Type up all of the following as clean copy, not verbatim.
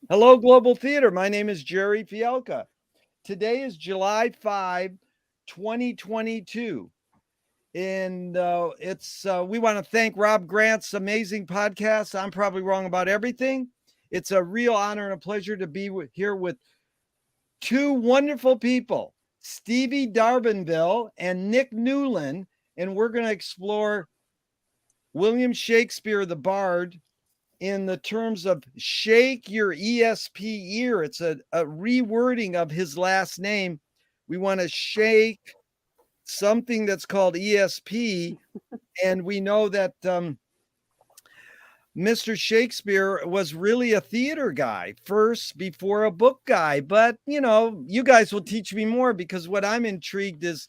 Hello, Global Theater. My name is Jerry Fielka. Today is July 5, 2022. And we want to thank Rob Grant's amazing podcast. I'm probably wrong about everything. It's a real honor and a pleasure to be here with two wonderful people, Stevie Darbanville and Nick Newland. And we're going to explore William Shakespeare, the Bard, in the terms of shake your ESP ear. It's a rewording of his last name. We want to shake something that's called ESP. And we know that Mr. Shakespeare was really a theater guy first before a book guy. But, you guys will teach me more, because what I'm intrigued is,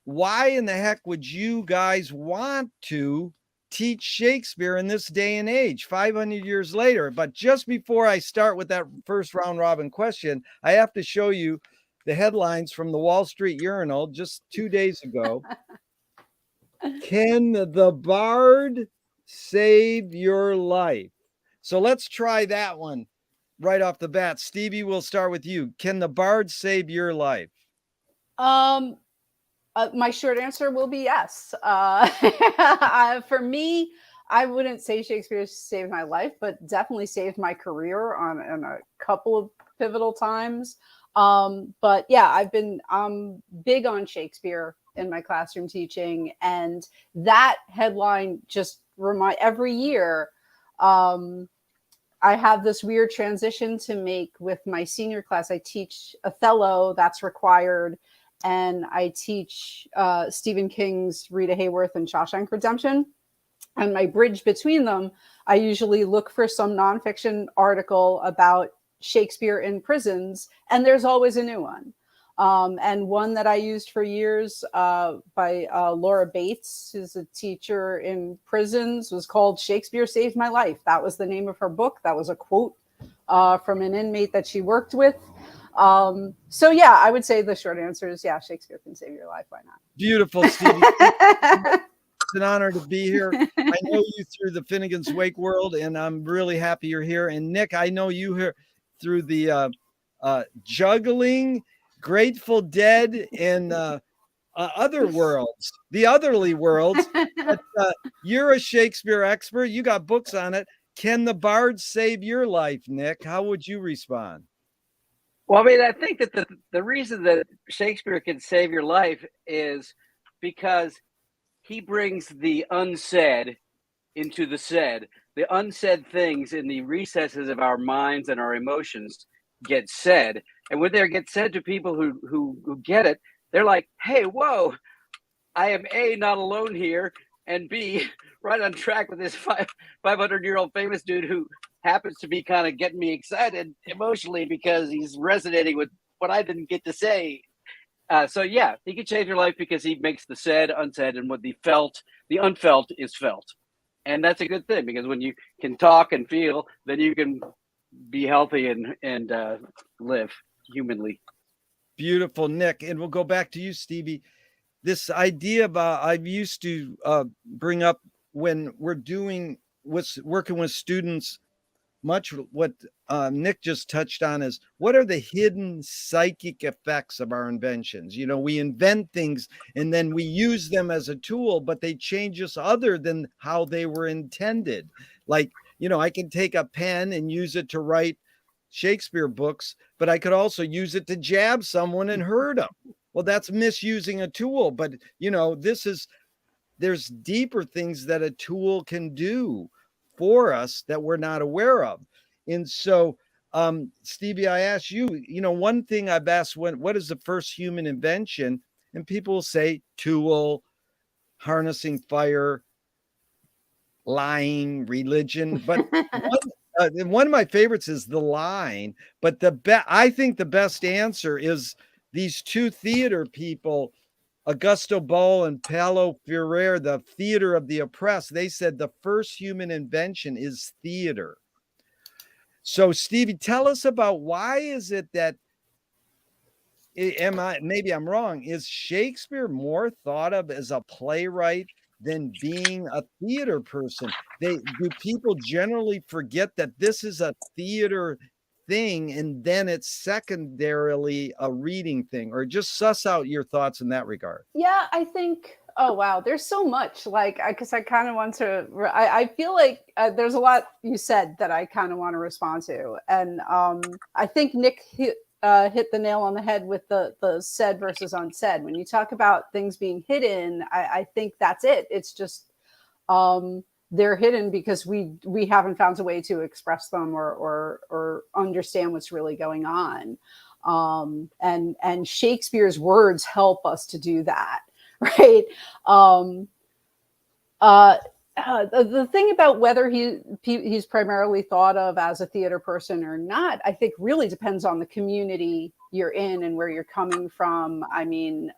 why in the heck would you guys want to teach Shakespeare in this day and age, 500 years later? But just before I start with that first round robin question, I have to show you the headlines from the Wall Street Urinal just 2 days ago. Can the Bard save your life? So let's try that one right off the bat. Stevie, we'll start with you. Can the Bard save your life? My short answer will be yes. For me, I wouldn't say Shakespeare saved my life, but definitely saved my career on a couple of pivotal times. But yeah, I'm big on Shakespeare in my classroom teaching, and that headline just every year. I have this weird transition to make with my senior class. I teach Othello, that's required, and I teach Stephen King's Rita Hayworth and Shawshank Redemption. And my bridge between them, I usually look for some nonfiction article about Shakespeare in prisons, and there's always a new one. And one that I used for years by Laura Bates, who's a teacher in prisons, was called Shakespeare Saved My Life. That was the name of her book. That was a quote from an inmate that she worked with. So yeah, I would say the short answer is yeah, Shakespeare can save your life. Why not? Beautiful, Stevie. It's an honor to be here. I know you through the Finnegan's Wake world, and I'm really happy you're here. And Nick, I know you here through the juggling, Grateful Dead, and other worlds, the otherly worlds. But, you're a Shakespeare expert. You got books on it. Can the Bard save your life, Nick? How would you respond? Well, I mean, I think that the reason that Shakespeare can save your life is because he brings the unsaid into the said. The unsaid things in the recesses of our minds and our emotions get said. And when they get said to people who get it, they're like, hey, whoa, I am A, not alone here, and B, right on track with this 500-year-old famous dude who happens to be kind of getting me excited emotionally because he's resonating with what I didn't get to say. So yeah, he can change your life because he makes the said unsaid, and what the unfelt is felt. And that's a good thing, because when you can talk and feel, then you can be healthy and live humanly. Beautiful, Nick. And we'll go back to you, Stevie. This idea about, I used to bring up when we're working with students, much what Nick just touched on is, what are the hidden psychic effects of our inventions? We invent things and then we use them as a tool, but they change us other than how they were intended. Like, I can take a pen and use it to write Shakespeare books, but I could also use it to jab someone and hurt them. Well, that's misusing a tool. But, there's deeper things that a tool can do for us that we're not aware of. And so, Stevie, I asked you, one thing I've asked, what is the first human invention? And people will say tool, harnessing fire, lying, religion. But one of my favorites is the line. But I think the best answer is these two theater people, Augusto Boal and Paulo Freire, the theater of the oppressed. They said the first human invention is theater. So, Stevie, tell us about, why is it that, maybe I'm wrong, is Shakespeare more thought of as a playwright than being a theater person? Do people generally forget that this is a theater thing and then it's secondarily a reading thing, or just suss out your thoughts in that regard? Yeah, I think, oh, wow, there's so much. Like, because I kind of want to, I feel like there's a lot you said that I kind of want to respond to. And I think Nick hit the nail on the head with the said versus unsaid. When you talk about things being hidden, I think that's it. It's just, they're hidden because we haven't found a way to express them or understand what's really going on. And Shakespeare's words help us to do that, right? The thing about whether he's primarily thought of as a theater person or not, I think really depends on the community you're in and where you're coming from. I mean,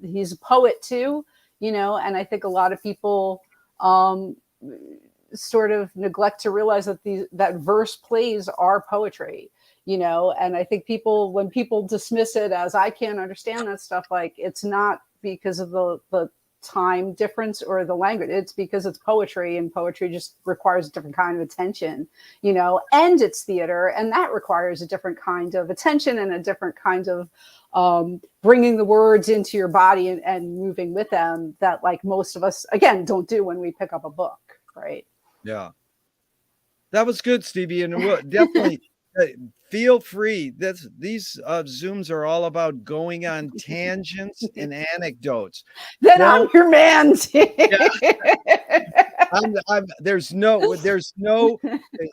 he's a poet too, and I think a lot of people sort of neglect to realize that verse plays are poetry, and I think when people dismiss it as I can't understand that stuff, like it's not because of the time difference or the language, it's because it's poetry, and poetry just requires a different kind of attention, and it's theater, and that requires a different kind of attention and a different kind of bringing the words into your body and moving with them that like most of us again don't do when we pick up a book, right? Yeah, that was good, Stevie, and we'll definitely feel free. These Zooms are all about going on tangents and anecdotes. Then I'm your man. Yeah. There's no,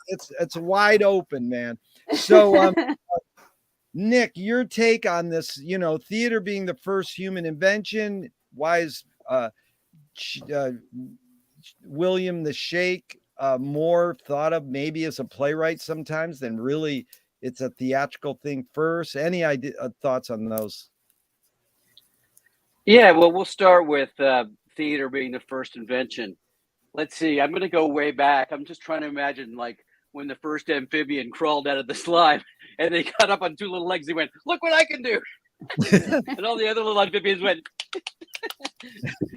it's wide open, man. So, Nick, your take on this, theater being the first human invention. Why is William the Shake more thought of maybe as a playwright sometimes than really it's a theatrical thing first? Any thoughts on those? Yeah, well, we'll start with theater being the first invention. Let's see. I'm going to go way back. I'm just trying to imagine like when the first amphibian crawled out of the slime and they got up on two little legs. He went, "Look what I can do!" And all the other little amphibians went,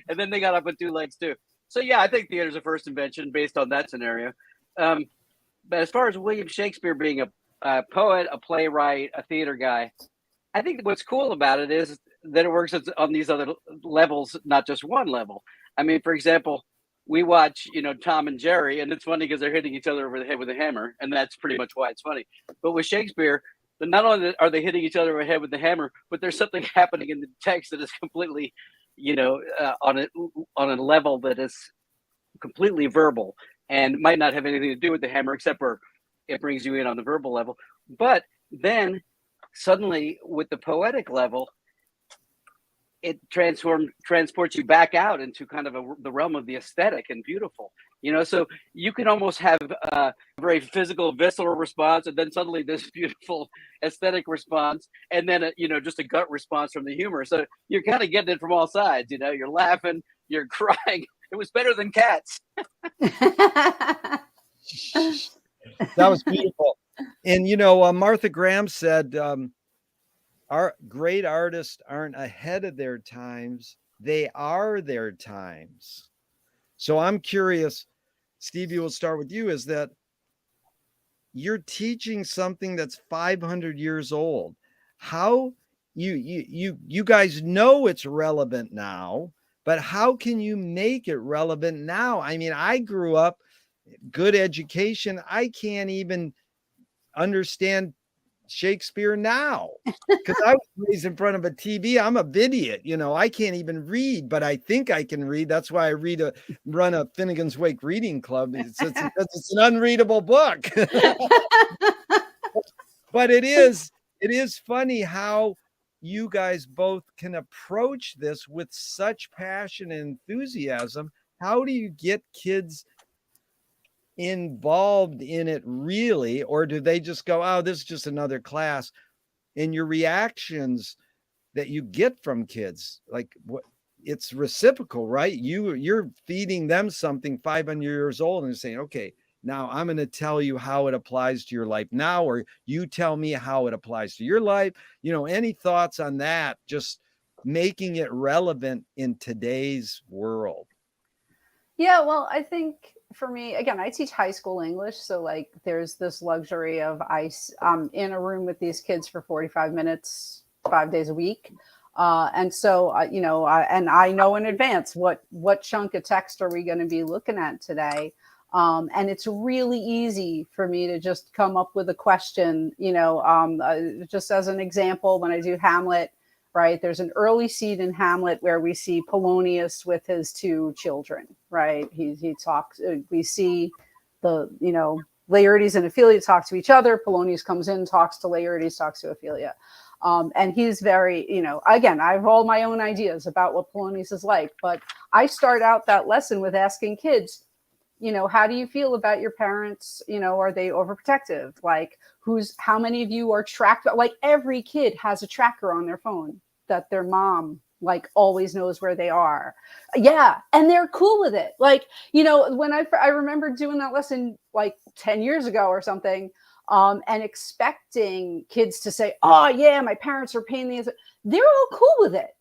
and then they got up on two legs too. So yeah, I think theater's a first invention based on that scenario. But as far as William Shakespeare being a poet, a playwright, a theater guy, I think what's cool about it is that it works on these other levels, not just one level. I mean, for example, we watch, Tom and Jerry, and it's funny because they're hitting each other over the head with a hammer, and that's pretty much why it's funny. But with Shakespeare, not only are they hitting each other over the head with the hammer, but there's something happening in the text that is completely, on a level that is completely verbal and might not have anything to do with the hammer, except for it brings you in on the verbal level. But then suddenly with the poetic level, it transports you back out into kind of the realm of the aesthetic and beautiful, so you can almost have a very physical, visceral response, and then suddenly this beautiful aesthetic response, and then just a gut response from the humor. So you're kind of getting it from all sides. You're laughing, you're crying. It was better than Cats. That was beautiful. And Martha Graham said, our great artists aren't ahead of their times, they are their times. So I'm curious, Stevie, we'll start with you, is that you're teaching something that's 500 years old. How you guys know it's relevant now, but how can you make it relevant now? I mean, I grew up, good education, I can't even understand Shakespeare now because I was raised in front of a TV. I'm a idiot, I can't even read, but I think I can read. That's why I run a Finnegan's Wake reading club. It's an unreadable book. But it is funny how you guys both can approach this with such passion and enthusiasm. How do you get kids involved in it really, or do they just go, oh, this is just another class? And your reactions that you get from kids, like what, it's reciprocal, right? You're feeding them something 500 years old and saying, okay, now I'm going to tell you how it applies to your life now, or you tell me how it applies to your life. Any thoughts on that, just making it relevant in today's world? Yeah, well, I think for me, again, I teach high school English. So like there's this luxury of I'm in a room with these kids for 45 minutes, 5 days a week. And so, and I know in advance what chunk of text are we going to be looking at today. And it's really easy for me to just come up with a question, just as an example, when I do Hamlet, right? There's an early scene in Hamlet where we see Polonius with his two children, right? He talks, we see Laertes and Ophelia talk to each other. Polonius comes in, talks to Laertes, talks to Ophelia. And he's very, again, I have all my own ideas about what Polonius is like, but I start out that lesson with asking kids, how do you feel about your parents? Are they overprotective? Like how many of you are tracked? Like every kid has a tracker on their phone that their mom like always knows where they are. Yeah. And they're cool with it. Like, when I remember doing that lesson like 10 years ago or something, and expecting kids to say, oh yeah, my parents are paying these. They're all cool with it.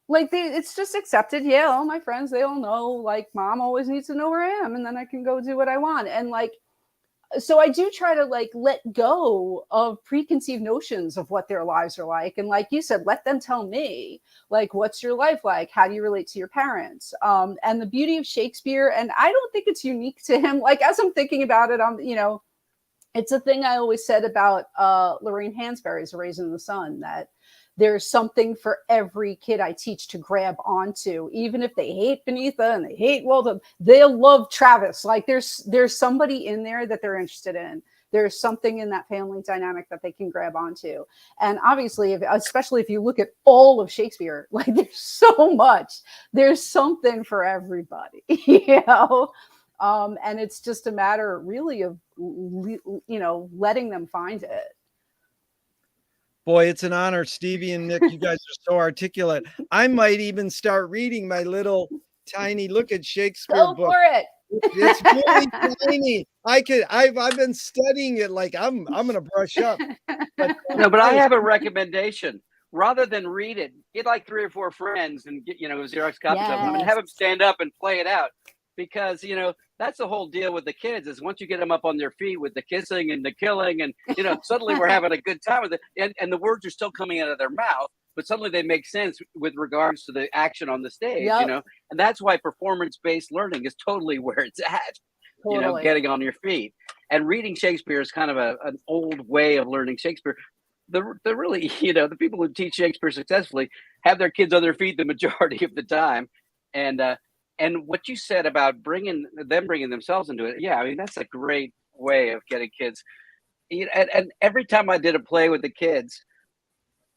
Like it's just accepted. Yeah, all my friends, they all know, like mom always needs to know where I am and then I can go do what I want. And like, so I do try to like let go of preconceived notions of what their lives are like. And like you said, let them tell me, like, what's your life like? How do you relate to your parents? And the beauty of Shakespeare, and I don't think it's unique to him. Like, as I'm thinking about it, it's a thing I always said about Lorraine Hansberry's Raisin in the Sun, that there's something for every kid I teach to grab onto, even if they hate Beneatha and they hate Walden, they'll love Travis. Like there's somebody in there that they're interested in. There's something in that family dynamic that they can grab onto. And obviously, especially if you look at all of Shakespeare, like there's so much, there's something for everybody, and it's just a matter really of, letting them find it. Boy, it's an honor, Stevie and Nick. You guys are so articulate. I might even start reading my little tiny Look at Shakespeare Go book. for it. It's really tiny. I've been studying it. Like I'm going to brush up. But I have a recommendation. Rather than read it, get like 3 or 4 friends and get, Xerox copies of them and have them stand up and play it out. Because, that's the whole deal with the kids, is once you get them up on their feet with the kissing and the killing and, suddenly we're having a good time with it. And the words are still coming out of their mouth, but suddenly they make sense with regards to the action on the stage, and that's why performance-based learning is totally where it's at, getting on your feet. And reading Shakespeare is kind of an old way of learning Shakespeare. The really, the people who teach Shakespeare successfully have their kids on their feet the majority of the time. And what you said about bringing themselves into it, yeah, I mean, that's a great way of getting kids. And every time I did a play with the kids,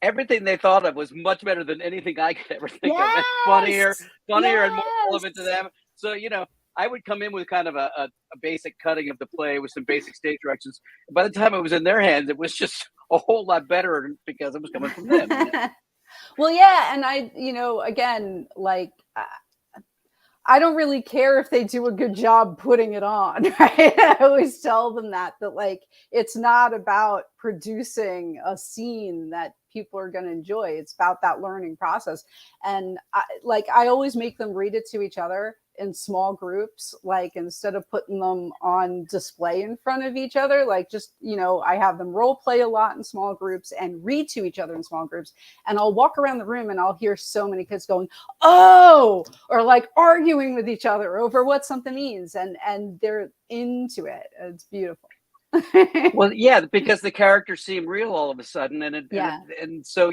everything they thought of was much better than anything I could ever think of. And funnier and more relevant to them. So, I would come in with kind of a basic cutting of the play with some basic stage directions. By the time it was in their hands, it was just a whole lot better because it was coming from them. Well, yeah. And I, again, like, I don't really care if they do a good job putting it on, right? I always tell them that like, it's not about producing a scene that people are going to enjoy. It's about that learning process. And I always make them read it to each other in small groups, like instead of putting them on display in front of each other, like just, I have them role play a lot in small groups and read to each other in small groups. And I'll walk around the room and I'll hear so many kids going, oh, or like arguing with each other over what something means. And they're into it. It's beautiful. Well, yeah, because the characters seem real all of a sudden. And so,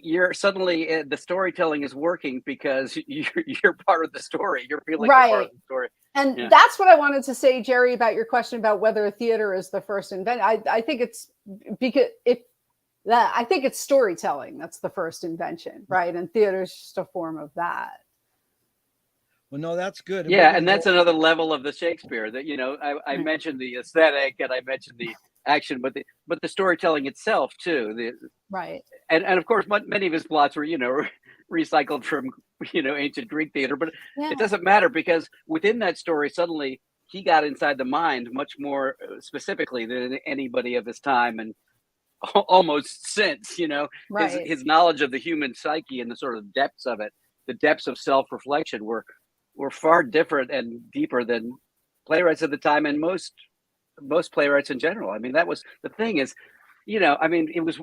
you're suddenly the storytelling is working because you're part of the story. You're feeling part of the story. And that's what I wanted to say, Jerry, about your question about whether theater is the first invention. I think it's because I think it's storytelling that's the first invention, right? And theater is just a form of that. Well, no, that's good. Yeah, and that's another level of the Shakespeare that I mentioned the aesthetic and I mentioned the action, but the storytelling itself too. Right. And of course, many of his plots were recycled from ancient Greek theater, but it doesn't matter because within that story, suddenly he got inside the mind much more specifically than anybody of his time and almost since. Right. His knowledge of the human psyche and the sort of depths of it, the depths of self-reflection were far different and deeper than playwrights at the time, and most playwrights in general. I mean, that was the thing is, I mean, it was,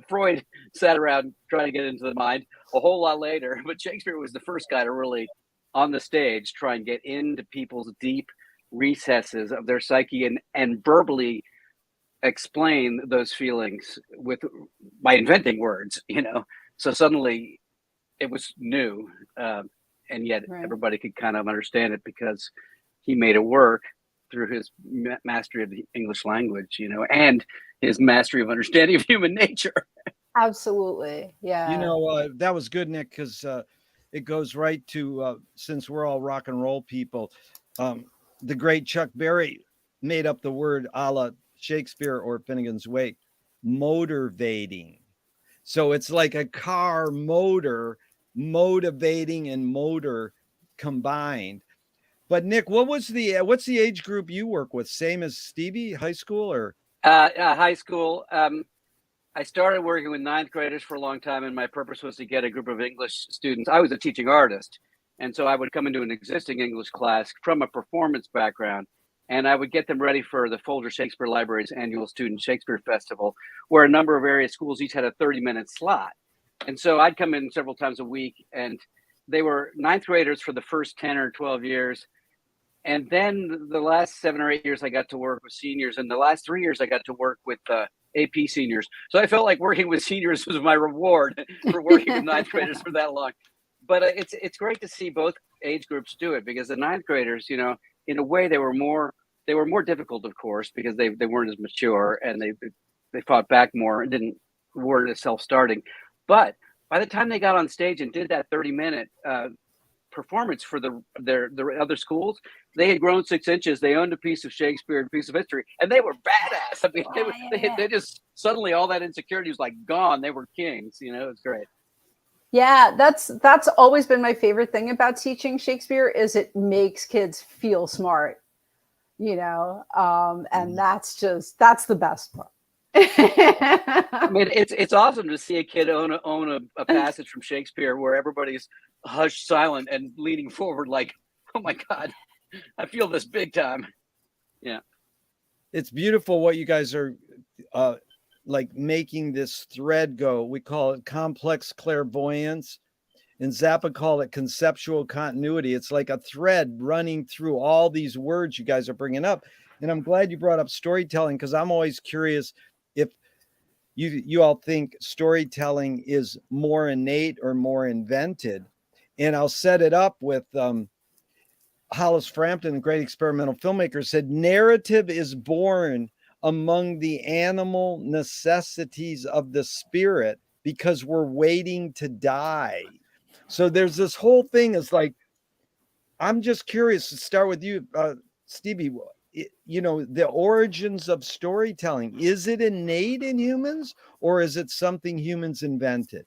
Freud sat around trying to get into the mind a whole lot later, but Shakespeare was the first guy to really on the stage try and get into people's deep recesses of their psyche and verbally explain those feelings by inventing words, so suddenly it was new, and yet everybody could kind of understand it because he made it work through his mastery of the English language, and his mastery of understanding of human nature. Absolutely. Yeah. That was good, Nick, because it goes right to, since we're all rock and roll people, the great Chuck Berry made up the word a la Shakespeare or Finnegan's Wake, motivating. So it's like a car motor, motivating and motor combined. But Nick, what's the age group you work with? Same as Stevie, high school or? High school. I started working with ninth graders for a long time, and my purpose was to get a group of English students. I was a teaching artist, and so I would come into an existing English class from a performance background, and I would get them ready for the Folger Shakespeare Library's annual Student Shakespeare Festival, where a number of area schools each had a 30-minute slot. And so I'd come in several times a week, and they were ninth graders for the first 10 or 12 years. And then the last 7 or 8 years, I got to work with seniors. And the last 3 years, I got to work with AP seniors. So I felt like working with seniors was my reward for working with ninth graders for that long. But it's great to see both age groups do it, because the ninth graders, in a way, they were more difficult, of course, because they weren't as mature, and they fought back more and weren't as self-starting. But by the time they got on stage and did that 30-minute performance for their other schools, they had grown 6 inches. They owned a piece of Shakespeare and a piece of history, and they were badass. I mean, they just suddenly all that insecurity was like gone. They were kings. It was great. Yeah, that's always been my favorite thing about teaching Shakespeare is it makes kids feel smart, and that's the best part. I mean, it's awesome to see a kid own a passage from Shakespeare where everybody's hushed, silent, and leaning forward like, oh my God, I feel this big time. Yeah. It's beautiful what you guys are like making this thread go. We call it complex clairvoyance, and Zappa called it conceptual continuity. It's like a thread running through all these words you guys are bringing up. And I'm glad you brought up storytelling, because I'm always curious if you all think storytelling is more innate or more invented. And I'll set it up with Hollis Frampton, the great experimental filmmaker, said narrative is born among the animal necessities of the spirit because we're waiting to die. So there's this whole thing is like, I'm just curious to start with you, Stevie, the origins of storytelling. Is it innate in humans, or is it something humans invented?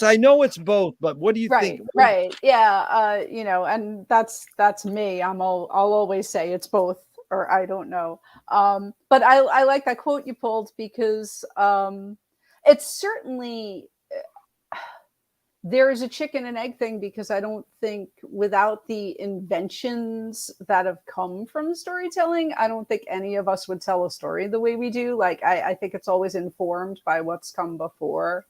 I know it's both, but what do you think? Right. Yeah. And that's me. I'll always say it's both, or I don't know. But I like that quote you pulled, because it's certainly, there is a chicken and egg thing, because I don't think without the inventions that have come from storytelling, I don't think any of us would tell a story the way we do. Like, I think it's always informed by what's come before.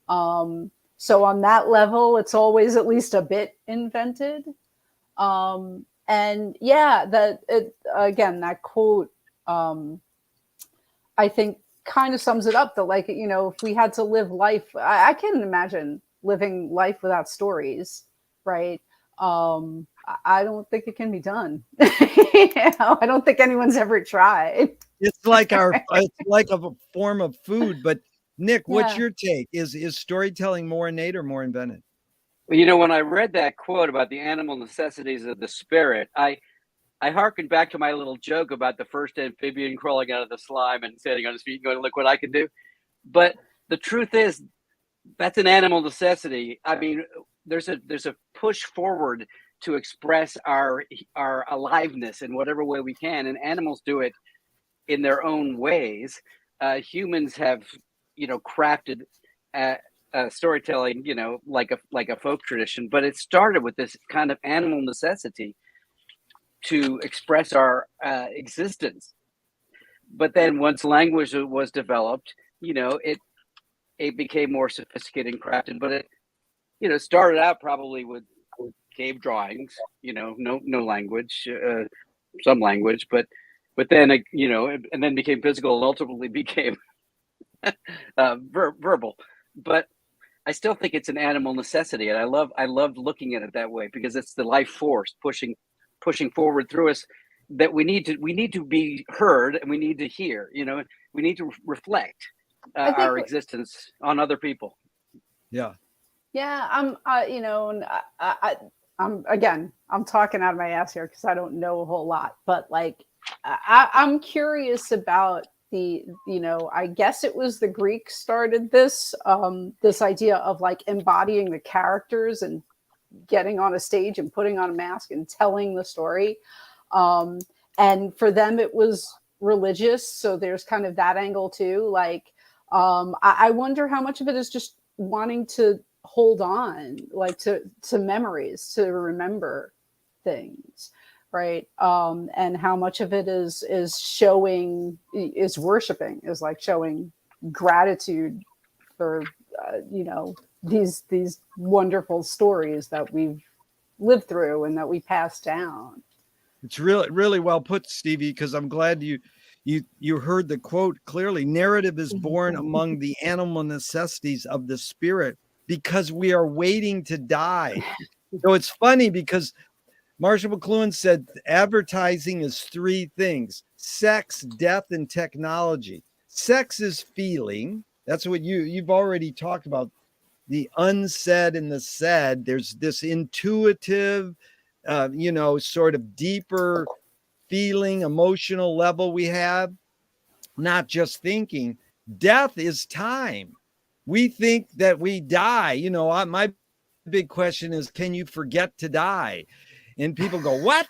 So on that level, it's always at least a bit invented. And yeah, that quote, I think kind of sums it up, that like, if we had to live life, I can't imagine living life without stories, right? I don't think it can be done. I don't think anyone's ever tried. It's like it's like a form of food. But Nick, what's your take? Is storytelling more innate or more invented? Well, when I read that quote about the animal necessities of the spirit, I hearkened back to my little joke about the first amphibian crawling out of the slime and standing on his feet and going, look what I can do. But the truth is, that's an animal necessity. I mean, there's a push forward to express our aliveness in whatever way we can, and animals do it in their own ways. Humans have, crafted storytelling, like a folk tradition, but it started with this kind of animal necessity. to express our existence. But then once language was developed, it became more sophisticated and crafted. But it started out probably with cave drawings, no language, some language, but then and then became physical and ultimately became verbal. But I still think it's an animal necessity, and I love looking at it that way, because it's the life force pushing forward through us, that we need to be heard, and we need to hear. We need to reflect our existence on other people. Yeah. Yeah, I'm talking out of my ass here because I don't know a whole lot, but like I'm curious about I guess it was the Greeks started this idea of like embodying the characters and getting on a stage and putting on a mask and telling the story. And for them, it was religious. So there's kind of that angle too. Like, I wonder how much of it is just wanting to hold on, like to memories, to remember things, right? And how much of it is worshiping, is like showing gratitude for these wonderful stories that we've lived through and that we pass down. It's really, really well put, Stevie, because I'm glad you heard the quote clearly. Narrative is born among the animal necessities of the spirit because we are waiting to die. So it's funny because Marshall McLuhan said advertising is three things: sex, death, and technology. Sex is feeling. That's what you've already talked about. The unsaid and the said. There's this intuitive, sort of deeper feeling, emotional level we have, not just thinking. Death is time. We think that we die. My big question is, can you forget to die? And people go, what?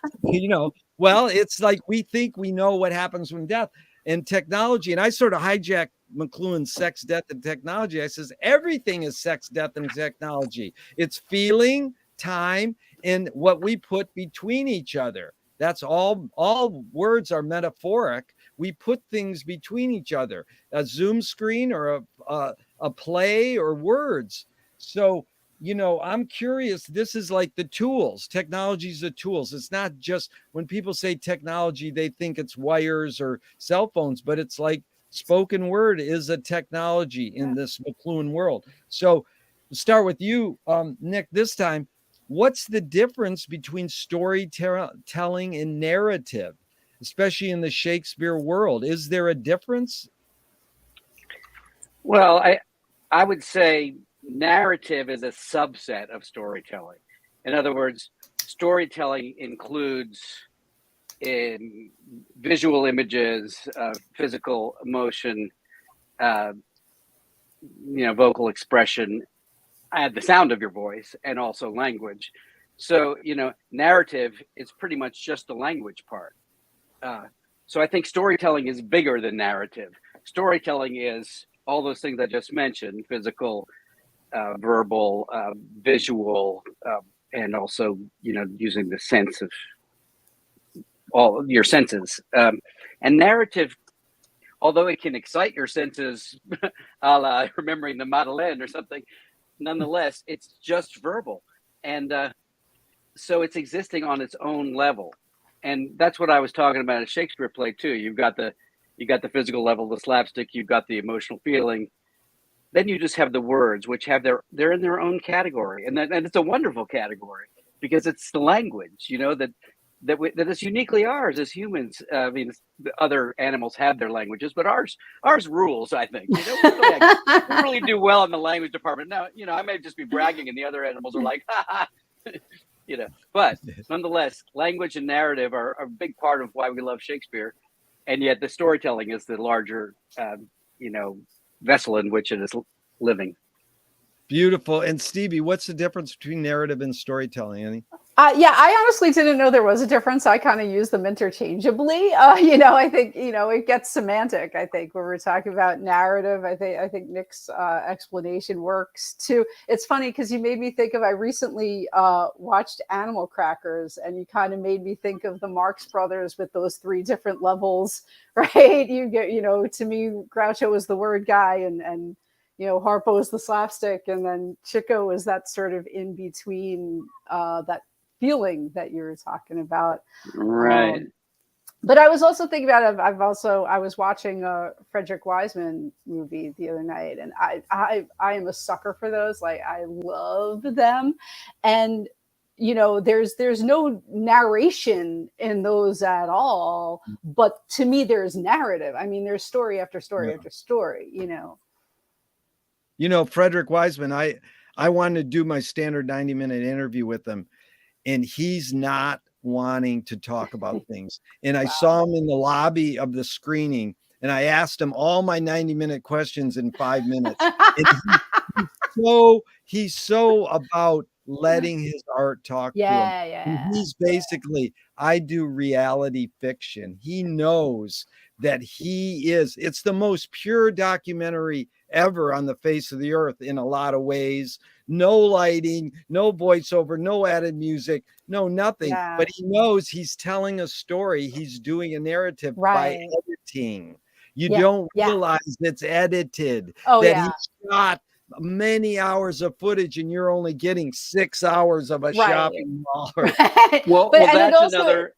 Well, it's like we think we know what happens when death and technology. And I sort of hijack McLuhan's sex, death, and technology. I says, everything is sex, death, and technology. It's feeling, time, and what we put between each other. That's all words are metaphoric. We put things between each other, a Zoom screen or a play or words. So, I'm curious. This is like the tools. Technology is the tools. It's not just when people say technology, they think it's wires or cell phones, but it's like spoken word is a technology in this McLuhan world. So we'll start with you, Nick, this time. What's the difference between storytelling and narrative, especially in the Shakespeare world? Is there a difference? Well, I would say narrative is a subset of storytelling. In other words, storytelling includes in visual images, physical emotion, vocal expression, the sound of your voice, and also language. So, narrative is pretty much just the language part. So I think storytelling is bigger than narrative. Storytelling is all those things I just mentioned: physical, verbal, visual, and also, using the sense of all your senses. And narrative, although it can excite your senses, a la remembering the Madeleine or something, nonetheless, it's just verbal. And so it's existing on its own level. And that's what I was talking about in a Shakespeare play too. You've got the physical level, the slapstick, you've got the emotional feeling. Then you just have the words, which they're in their own category. And it's a wonderful category because it's the language, that is uniquely ours as humans. I mean, other animals have their languages, but ours rules, I think. We really do well in the language department. Now, I may just be bragging and the other animals are like, ha ha. But nonetheless, language and narrative are a big part of why we love Shakespeare. And yet the storytelling is the larger, vessel in which it is living. Beautiful. And Stevie, what's the difference between narrative and storytelling, Annie? Yeah, I honestly didn't know there was a difference. I kind of use them interchangeably. I think it gets semantic. I think when we're talking about narrative, I think Nick's explanation works too. It's funny because you made me think of. I recently watched Animal Crackers, and you kind of made me think of the Marx Brothers with those three different levels, right? You get, to me, Groucho was the word guy, and Harpo is the slapstick, and then Chico is that sort of in between, that feeling that you're talking about. Right. But I was also thinking about it. I was watching a Frederick Wiseman movie the other night, and I am a sucker for those. Like, I love them. And there's no narration in those at all, but to me there's narrative. I mean, there's story after story after story. Frederick Wiseman, I wanted to do my standard 90-minute interview with him, and he's not wanting to talk about things. And I saw him in the lobby of the screening, and I asked him all my 90-minute questions in 5 minutes. And he's so about letting his art talk to him. Yeah. He's basically, I do reality fiction. He knows that it's the most pure documentary ever on the face of the earth in a lot of ways. No lighting, no voiceover, no added music, no nothing. Yeah. But he knows he's telling a story. He's doing a narrative by editing. You don't realize it's edited. He shot many hours of footage, and you're only getting 6 hours of a shopping mall. Well, that's also another.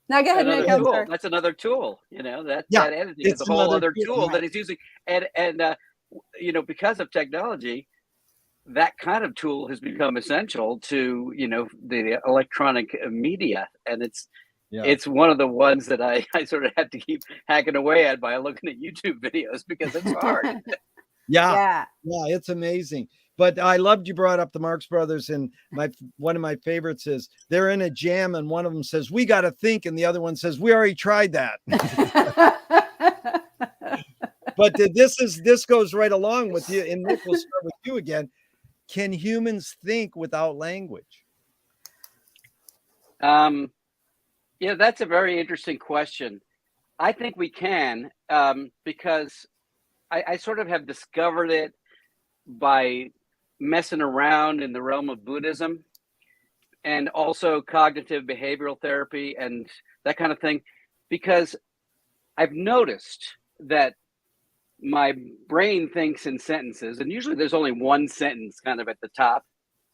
Now go ahead, Nick. Tool. That's another tool. That editing is a whole other tool that he's using, and because of technology, that kind of tool has become essential to the electronic media, and it's one of the ones that I sort of have to keep hacking away at by looking at YouTube videos because it's hard. Yeah, it's amazing. But I loved you brought up the Marx Brothers, and one of my favorites is they're in a jam, and one of them says, "We got to think," and the other one says, "We already tried that." But this goes right along with you, and Nick, we'll start with you again. Can humans think without language? That's a very interesting question. I think we can, because I sort of have discovered it by messing around in the realm of Buddhism and also cognitive behavioral therapy and that kind of thing, because I've noticed that my brain thinks in sentences, and usually there's only one sentence kind of at the top,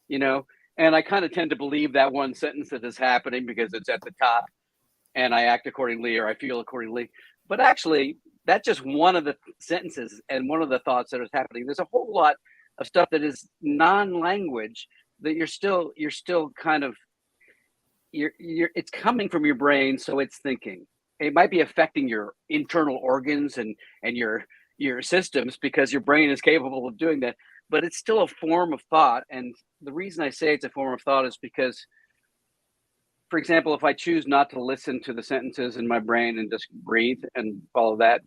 and I kind of tend to believe that one sentence that is happening because it's at the top, and I act accordingly or I feel accordingly. But actually, that's just one of the sentences and one of the thoughts that is happening. There's a whole lot of stuff that is non-language that you're still kind of it's coming from your brain, so it's thinking. It might be affecting your internal organs and your systems because your brain is capable of doing that, but it's still a form of thought. And the reason I say it's a form of thought is because, for example, if I choose not to listen to the sentences in my brain and just breathe and follow that,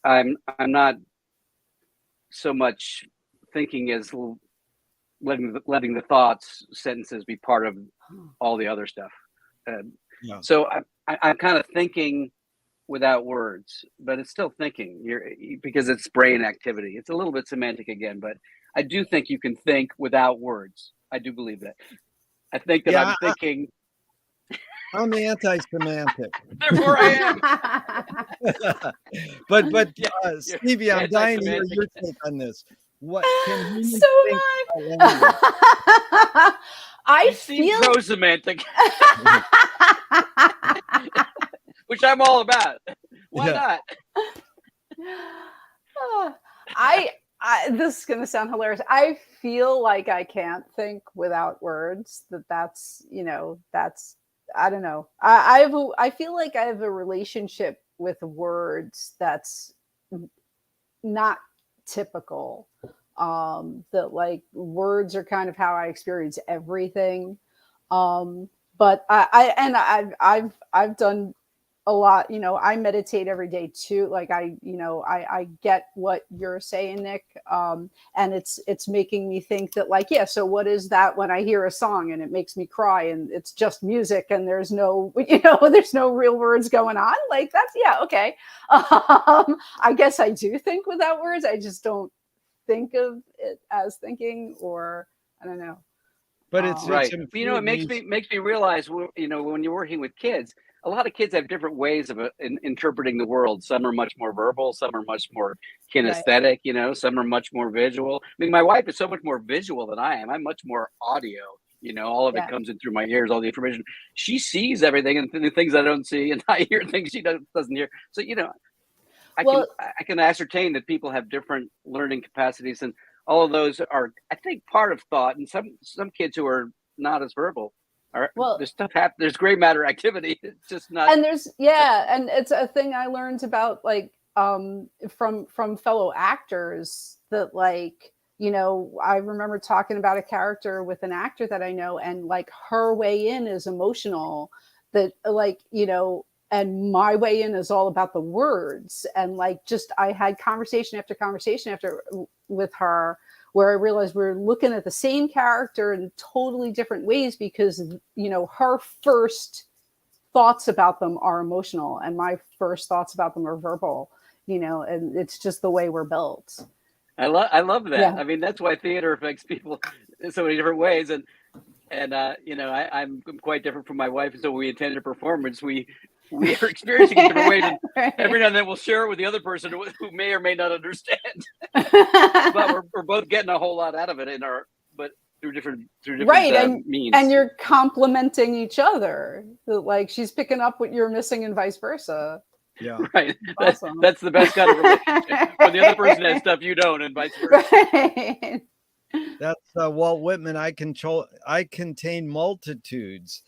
I'm not so much thinking as letting the thoughts sentences be part of all the other stuff. So I'm kind of thinking without words, but it's still thinking because it's brain activity. It's a little bit semantic again, but I do think you can think without words. I do believe that. I think that I'm thinking. I'm the anti-semantic. Therefore, I am. but Stevie, I'm dying to hear your take on this. What can you think about I feel pro-semantic, which I'm all about. Why not? This is going to sound hilarious. I feel like I can't think without words. That's I don't know. I feel like I have a relationship with words that's not typical. That like words are kind of how I experience everything. But I've done a lot, you know, I meditate every day too. Like I get what you're saying, Nick. And it's making me think that like, yeah, so what is that when I hear a song and it makes me cry and it's just music and there's no, there's no real words going on? Like that's, yeah, okay. I guess I do think without words. I just don't think of it as thinking, or I don't know. But it's right. it's It makes me realize, when you're working with kids, a lot of kids have different ways of interpreting the world. Some are much more verbal, some are much more kinesthetic, some are much more visual. I mean, my wife is so much more visual than I am. I'm much more audio. All of it comes in through my ears, all the information. She sees everything and the things I don't see, and I hear things she doesn't hear. So, I can ascertain that people have different learning capacities, and all of those are, I think, part of thought. And some kids who are not as verbal there's stuff there's gray matter activity. It's just not. And and it's a thing I learned about like from fellow actors that like, I remember talking about a character with an actor that I know, and like her way in is emotional, that like, and my way in is all about the words. And like, just, I had conversation after conversation with her, where I realized we're looking at the same character in totally different ways, because, her first thoughts about them are emotional and my first thoughts about them are verbal, and it's just the way we're built. I love that. Yeah. I mean, that's why theater affects people in so many different ways. And I'm quite different from my wife. And so when we attend a performance, we are experiencing it different ways. And right. Every now and then we'll share it with the other person who may or may not understand. But we're both getting a whole lot out of it but through different right. means. And you're complementing each other. Like she's picking up what you're missing and vice versa. Yeah. Right. Awesome. That's the best kind of relationship. When the other person has stuff you don't, and vice versa. Right. That's Walt Whitman. I contain multitudes.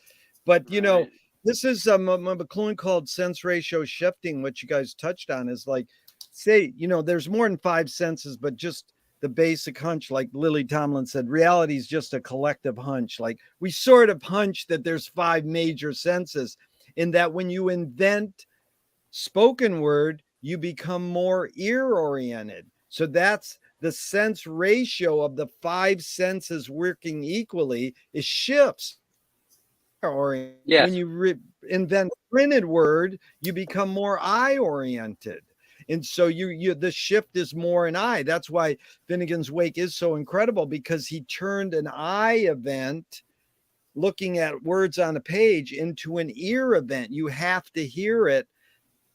But right. This is a McLuhan called sense ratio shifting, which you guys touched on, is like, say, there's more than 5 senses, but just the basic hunch, like Lily Tomlin said, reality is just a collective hunch. Like we sort of hunch that there's 5 major senses, in that when you invent spoken word, you become more ear-oriented. So that's the sense ratio of the 5 senses working equally is shifts. Yes. When you invent printed word, you become more eye-oriented. And so the shift is more an eye. That's why Finnegan's Wake is so incredible, because he turned an eye event, looking at words on a page, into an ear event. You have to hear it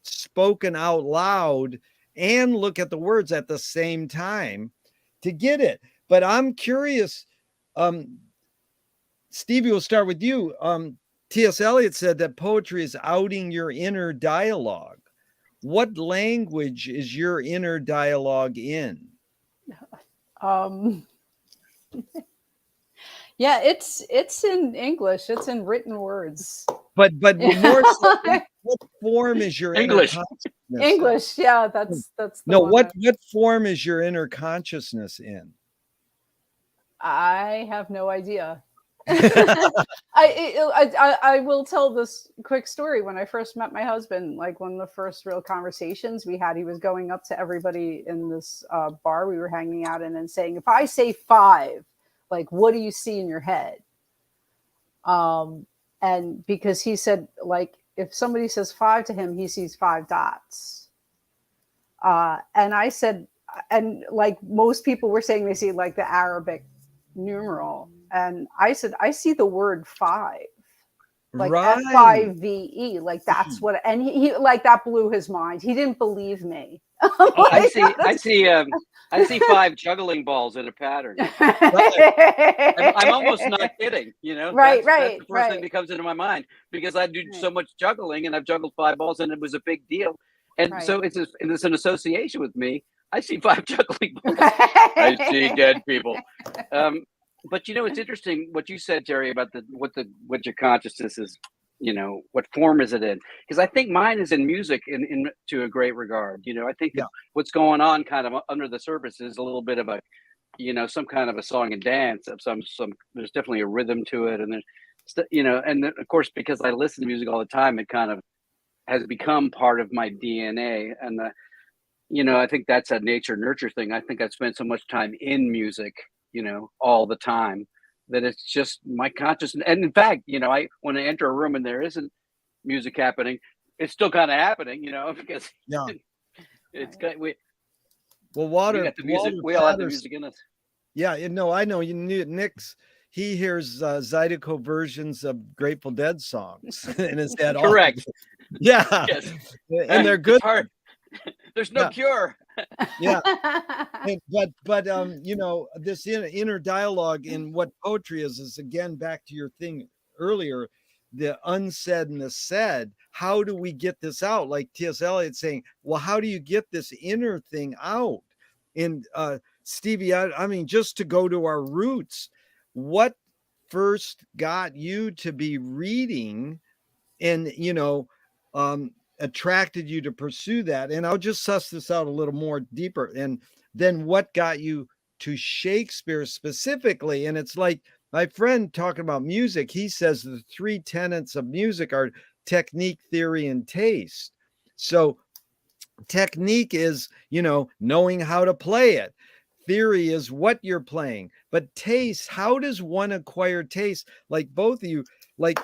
spoken out loud and look at the words at the same time to get it. But I'm curious, Stevie, we'll start with you. T.S. Eliot said that poetry is outing your inner dialogue. What language is your inner dialogue in? Yeah, it's in English. It's in written words. But more so, what form is your English? Inner consciousness? English, yeah, that's no. What form is your inner consciousness in? I have no idea. I will tell this quick story. When I first met my husband, like one of the first real conversations we had, he was going up to everybody in this bar we were hanging out in and saying, if I say 5, like, what do you see in your head? And because he said, like, if somebody says 5 to him, he sees 5 dots. And I said, and like most people were saying, they see like the Arabic numeral. And I said, I see the word 5, like right. FIVE, like that's what, and he like that blew his mind. He didn't believe me. Like, I see 5 juggling balls in a pattern. I'm almost not kidding, Right, that's the first thing that comes into my mind, because I do so much juggling, and I've juggled 5 balls, and it was a big deal. And so it's an association with me. I see 5 juggling balls. I see dead people. But it's interesting what you said, Jerry, about what your consciousness is. What form is it in? Because I think mine is in music, in to a great regard. I think what's going on kind of under the surface is a little bit of a, some kind of a song and dance of some. There's definitely a rhythm to it, and there's, and of course, because I listen to music all the time, it kind of has become part of my DNA. And I think that's a nature nurture thing. I think I've spent so much time in music, all the time, that it's just my consciousness. And in fact, when I enter a room and there isn't music happening, it's still kind of happening, because Yeah. it's got we Well, got the music. Walter We all have the Patterson, music in us. yeah, I know. Nick's, he hears Zydeco versions of Grateful Dead songs in his head. Correct. Yeah. Yes. And they're good. It's hard. There's no cure. Yeah. But this inner dialogue in what poetry is again, back to your thing earlier, the unsaid and the said. How do we get this out? Like T.S. Eliot saying, well, how do you get this inner thing out? And Stevie, I mean, just to go to our roots, what first got you to be reading and, attracted you to pursue that? And I'll just suss this out a little more deeper. And then what got you to Shakespeare specifically? And it's like my friend talking about music, he says the three tenets of music are technique, theory, and taste. So technique is, knowing how to play it. Theory is what you're playing. But taste, how does one acquire taste? Like both of you, like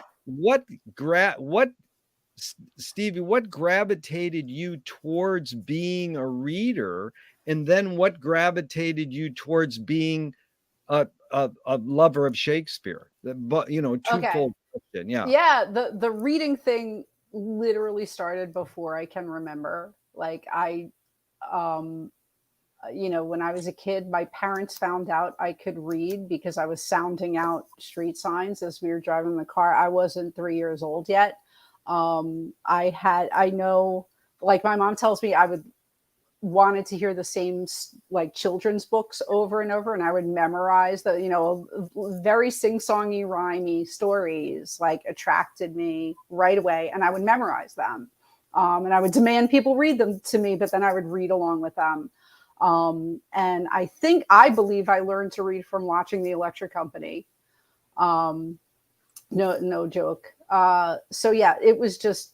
Stevie, what gravitated you towards being a reader, and then what gravitated you towards being a lover of Shakespeare? But twofold question. Yeah, the reading thing literally started before I can remember. Like I when I was a kid, my parents found out I could read because I was sounding out street signs as we were driving the car. I wasn't 3 years old yet. I know, like my mom tells me, I wanted to hear the same like children's books over and over, and I would memorize the very sing-songy, rhymey stories, like attracted me right away, and I would memorize them. And I would demand people read them to me, but then I would read along with them. And I believe I learned to read from watching The Electric Company. No joke. So yeah, it was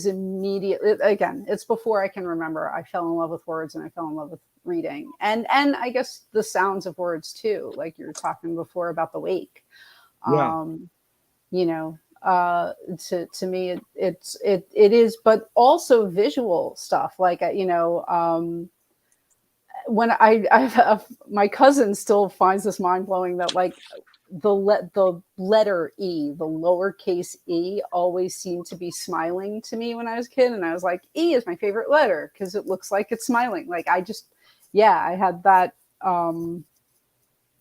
immediate. Again, it's before I can remember. I fell in love with words and I fell in love with reading, and I guess the sounds of words too. Like you were talking before about the wake. Yeah. To me, it is, but also visual stuff. Like when my cousin still finds this mind blowing that like the letter E, the lowercase e, always seemed to be smiling to me when I was a kid, and I was like, E is my favorite letter because it looks like it's smiling. Like I had that.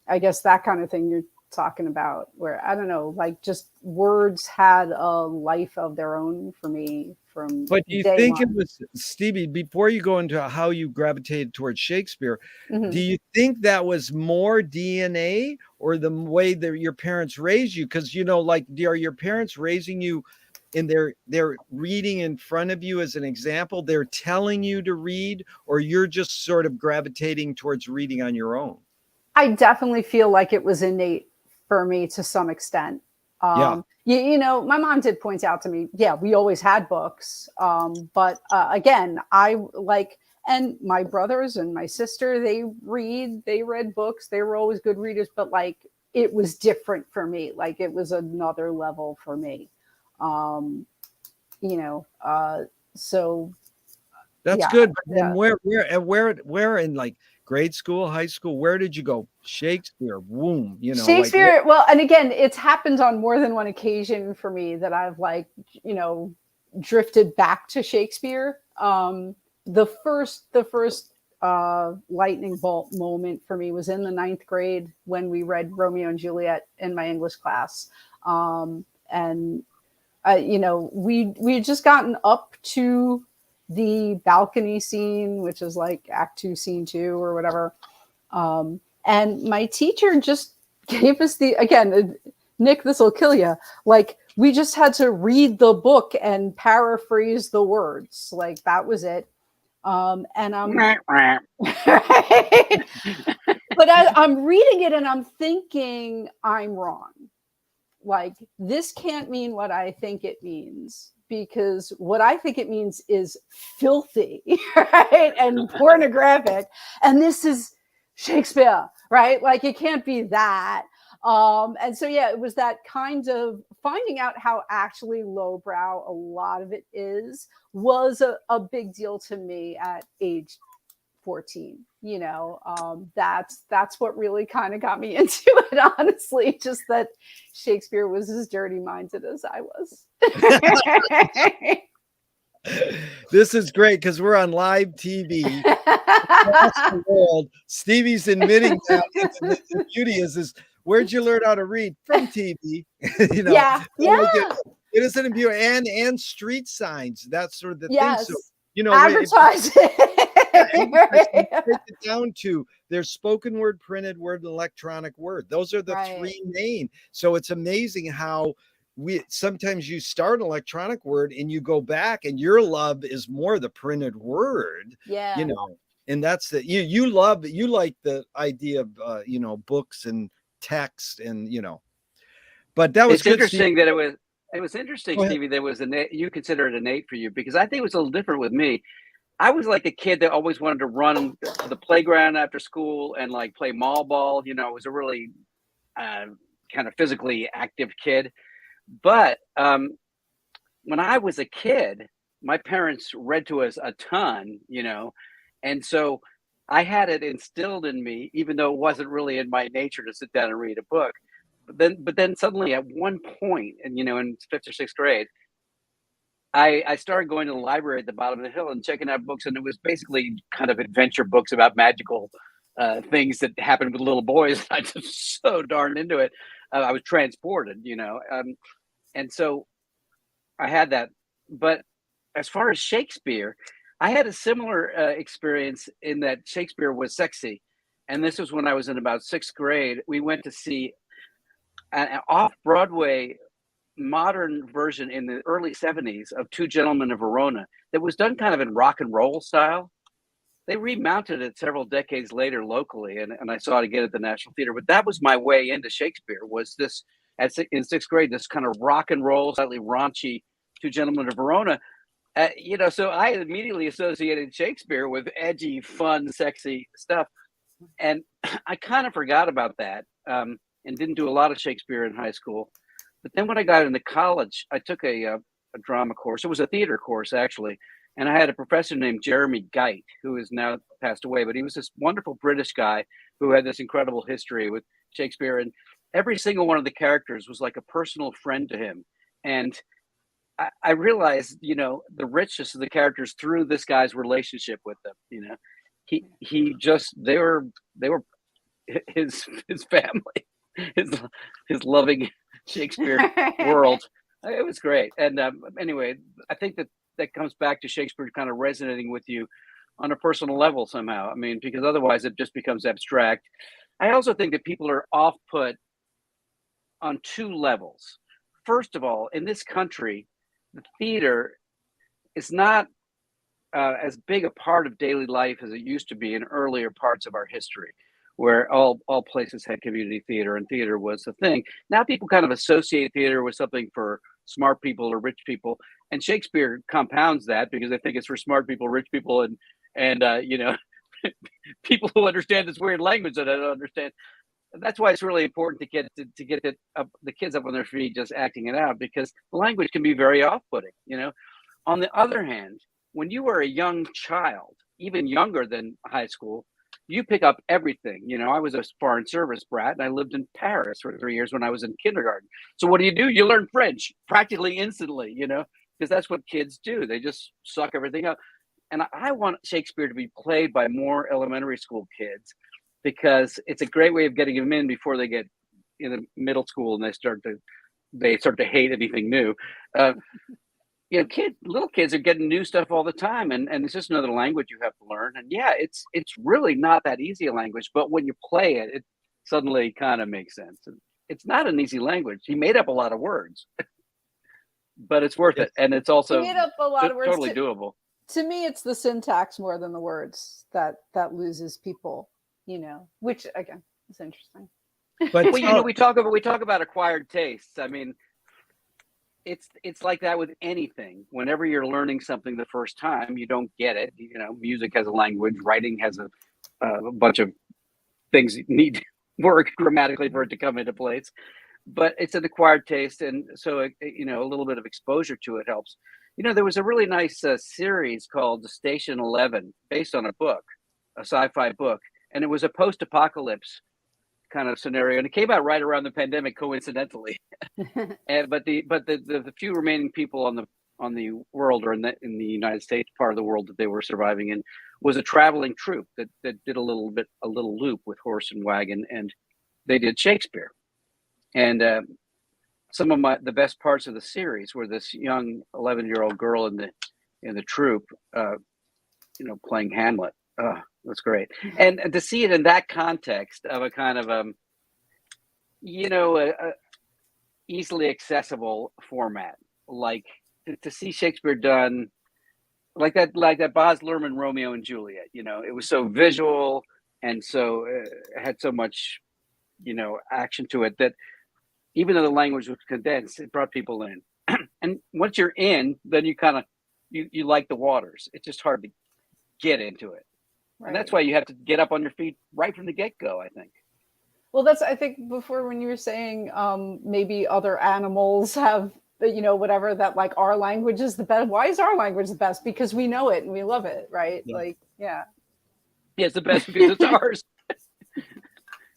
I guess that kind of thing you're talking about, where I don't know, like just words had a life of their own for me from. But do you think it was, Stevie, before you go into how you gravitated towards Shakespeare, do you think that was more DNA or the way that your parents raised you? Because like, are your parents raising you and they're reading in front of you as an example? They're telling you to read, or you're just sort of gravitating towards reading on your own? I definitely feel like it was innate for me to some extent. My mom did point out to me, yeah, we always had books. But again, and my brothers and my sister, they read books. They were always good readers, but like, it was different for me. Like it was another level for me. So that's good. But then where in like grade school, high school, where did you go? Shakespeare, boom, Shakespeare. Like, well, and again, it's happened on more than one occasion for me that I've drifted back to Shakespeare. The first lightning bolt moment for me was in the 9th grade when we read Romeo and Juliet in my English class. We had just gotten up to the balcony scene, which is like Act 2, Scene 2 or whatever. And my teacher just gave us Nick, this will kill you. Like we just had to read the book and paraphrase the words. Like that was it. And I'm, but I'm reading it and I'm thinking I'm wrong. Like this can't mean what I think it means because what I think it means is filthy, right? And pornographic. And this is Shakespeare, right? Like it can't be that. And so, yeah, it was that kind of finding out how actually lowbrow a lot of it is was a big deal to me at age 14. That's what really kind of got me into it, honestly, just that Shakespeare was as dirty minded as I was. This is great because we're on live TV across the world. Stevie's admitting that. The beauty is where'd you learn how to read? From TV. Yeah. It isn't a beauty, and street signs. That's sort of the thing. So, advertise it. Break it down to there's spoken word, printed word, and electronic word. Those are the three main. So it's amazing how sometimes you start an electronic word and you go back and your love is more the printed word. Yeah. And that's the you like the idea of books and text and but that was interesting that it was interesting, Stevie, there was you consider it innate for you, because I think it was a little different with me. I was like a kid that always wanted to run the playground after school and like play mall ball. I was a really kind of physically active kid. But when I was a kid, my parents read to us a ton, and so I had it instilled in me, even though it wasn't really in my nature to sit down and read a book. But then suddenly at one point, and in 5th or 6th grade, I started going to the library at the bottom of the hill and checking out books, and it was basically kind of adventure books about magical things that happened with little boys. I just so darn into it. I was transported, and so I had that. But as far as Shakespeare, I had a similar experience in that Shakespeare was sexy. And this was when I was in about 6th grade. We went to see an off-Broadway modern version in the early 70s of Two Gentlemen of Verona that was done kind of in rock and roll style. They remounted it several decades later locally, and I saw it again at the National Theater. But that was my way into Shakespeare, was this, in 6th grade, this kind of rock and roll, slightly raunchy Two Gentlemen of Verona. So I immediately associated Shakespeare with edgy, fun, sexy stuff. And I kind of forgot about that and didn't do a lot of Shakespeare in high school. But then when I got into college, I took a drama course. It was a theater course, actually. And I had a professor named Jeremy Geit, who is now passed away. But he was this wonderful British guy who had this incredible history with Shakespeare. And every single one of the characters was like a personal friend to him. And I realized, the richness of the characters through this guy's relationship with them. They were his family, his loving Shakespeare world. It was great. And anyway, I think that comes back to Shakespeare kind of resonating with you on a personal level somehow. I mean, because otherwise it just becomes abstract. I also think that people are off-put on 2 levels. First of all, in this country, the theater is not as big a part of daily life as it used to be in earlier parts of our history, where all places had community theater and theater was a thing. Now people kind of associate theater with something for smart people or rich people, and Shakespeare compounds that because they think it's for smart people, rich people, and people who understand this weird language that I don't understand. That's why it's really important to get the kids up on their feet, just acting it out, because the language can be very off-putting. On the other hand, when you are a young child, even younger than high school, you pick up everything. I was a foreign service brat, and I lived in Paris for 3 years when I was in kindergarten. So what do? You learn French practically instantly, because that's what kids do. They just suck everything up. And I want Shakespeare to be played by more elementary school kids, because it's a great way of getting them in before they get in the middle school and they start to hate anything new. Little kids are getting new stuff all the time, and it's just another language you have to learn. And yeah, it's really not that easy a language, but when you play it, it suddenly kind of makes sense. And it's not an easy language. He made up a lot of words, but it's worth it, and it's also made up a lot of words totally doable. To me, it's the syntax more than the words that loses people. Which again is interesting. But we talk about acquired tastes. I mean, it's like that with anything. Whenever you're learning something the first time, you don't get it. You know, music has a language, writing has a bunch of things that need to work grammatically for it to come into place. But it's an acquired taste, and so you know, a little bit of exposure to it helps. You know, there was a really nice series called Station 11, based on a book, a sci-fi book, and it was a post-apocalypse kind of scenario, and it came out right around the pandemic, coincidentally. But the few remaining people on the world, or in the United States part of the world that they were surviving in, was a traveling troupe that did a little loop with horse and wagon, and they did Shakespeare. And some of the best parts of the series were this young 11-year-old girl in the troupe, you know, playing Hamlet. That's great. And to see it in that context of a kind of you know, a easily accessible format, like to see Shakespeare done like that Baz Luhrmann Romeo and Juliet. You know, it was so visual and so had so much, you know, action to it, that even though the language was condensed, it brought people in. And once you're in, then you kind of you like the waters. It's just hard to get into it. Right. And that's why you have to get up on your feet right from the get-go, I think. Well, that's, I think before when you were saying maybe other animals have, you know, whatever, that like our language is the best. Why is our language the best? Because we know it and we love it, right? Yeah. Like, yeah. Yeah, it's the best because it's ours.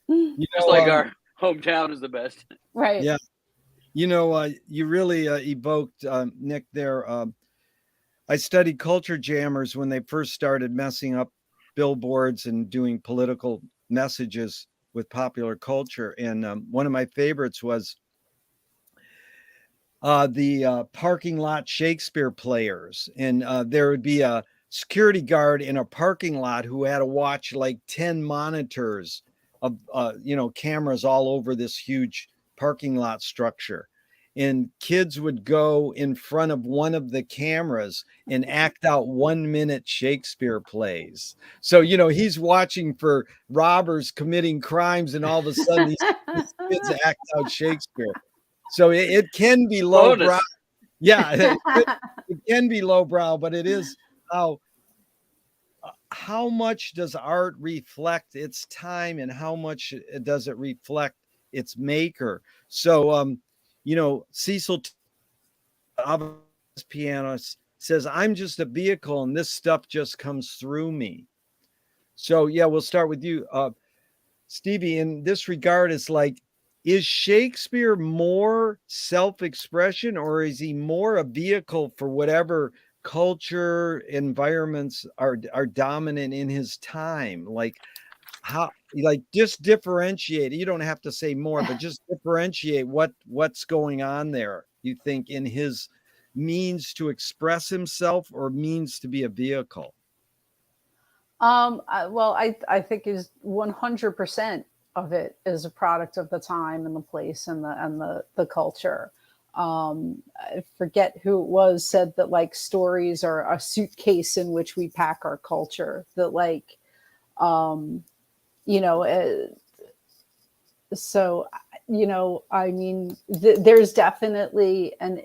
You know, just like our hometown is the best. Right. Yeah. You know, you really evoked, Nick, there. I studied culture jammers when they first started messing up billboards and doing political messages with popular culture. And one of my favorites was the parking lot Shakespeare players. And there would be a security guard in a parking lot who had to watch like 10 monitors of, you know, cameras all over this huge parking lot structure. And kids would go in front of one of the cameras and act out 1 minute Shakespeare plays. So, you know, he's watching for robbers committing crimes, and all of a sudden these kids act out Shakespeare. So it can be lowbrow. Yeah, it can be lowbrow, but it is how much does art reflect its time, and how much does it reflect its maker? So, you know, Cecil, pianist, says, I'm just a vehicle and this stuff just comes through me. So, yeah, we'll start with you. Stevie, in this regard, it's like, is Shakespeare more self-expression, or is he more a vehicle for whatever culture environments are dominant in his time? Like, how, like, just differentiate. You don't have to say more, but just differentiate what's going on there, you think, in his means to express himself or means to be a vehicle. Well, I think is 100% of it is a product of the time and the place and the culture. I forget who it was said that like stories are a suitcase in which we pack our culture, that like, you know, so, you know, I mean, there's definitely, and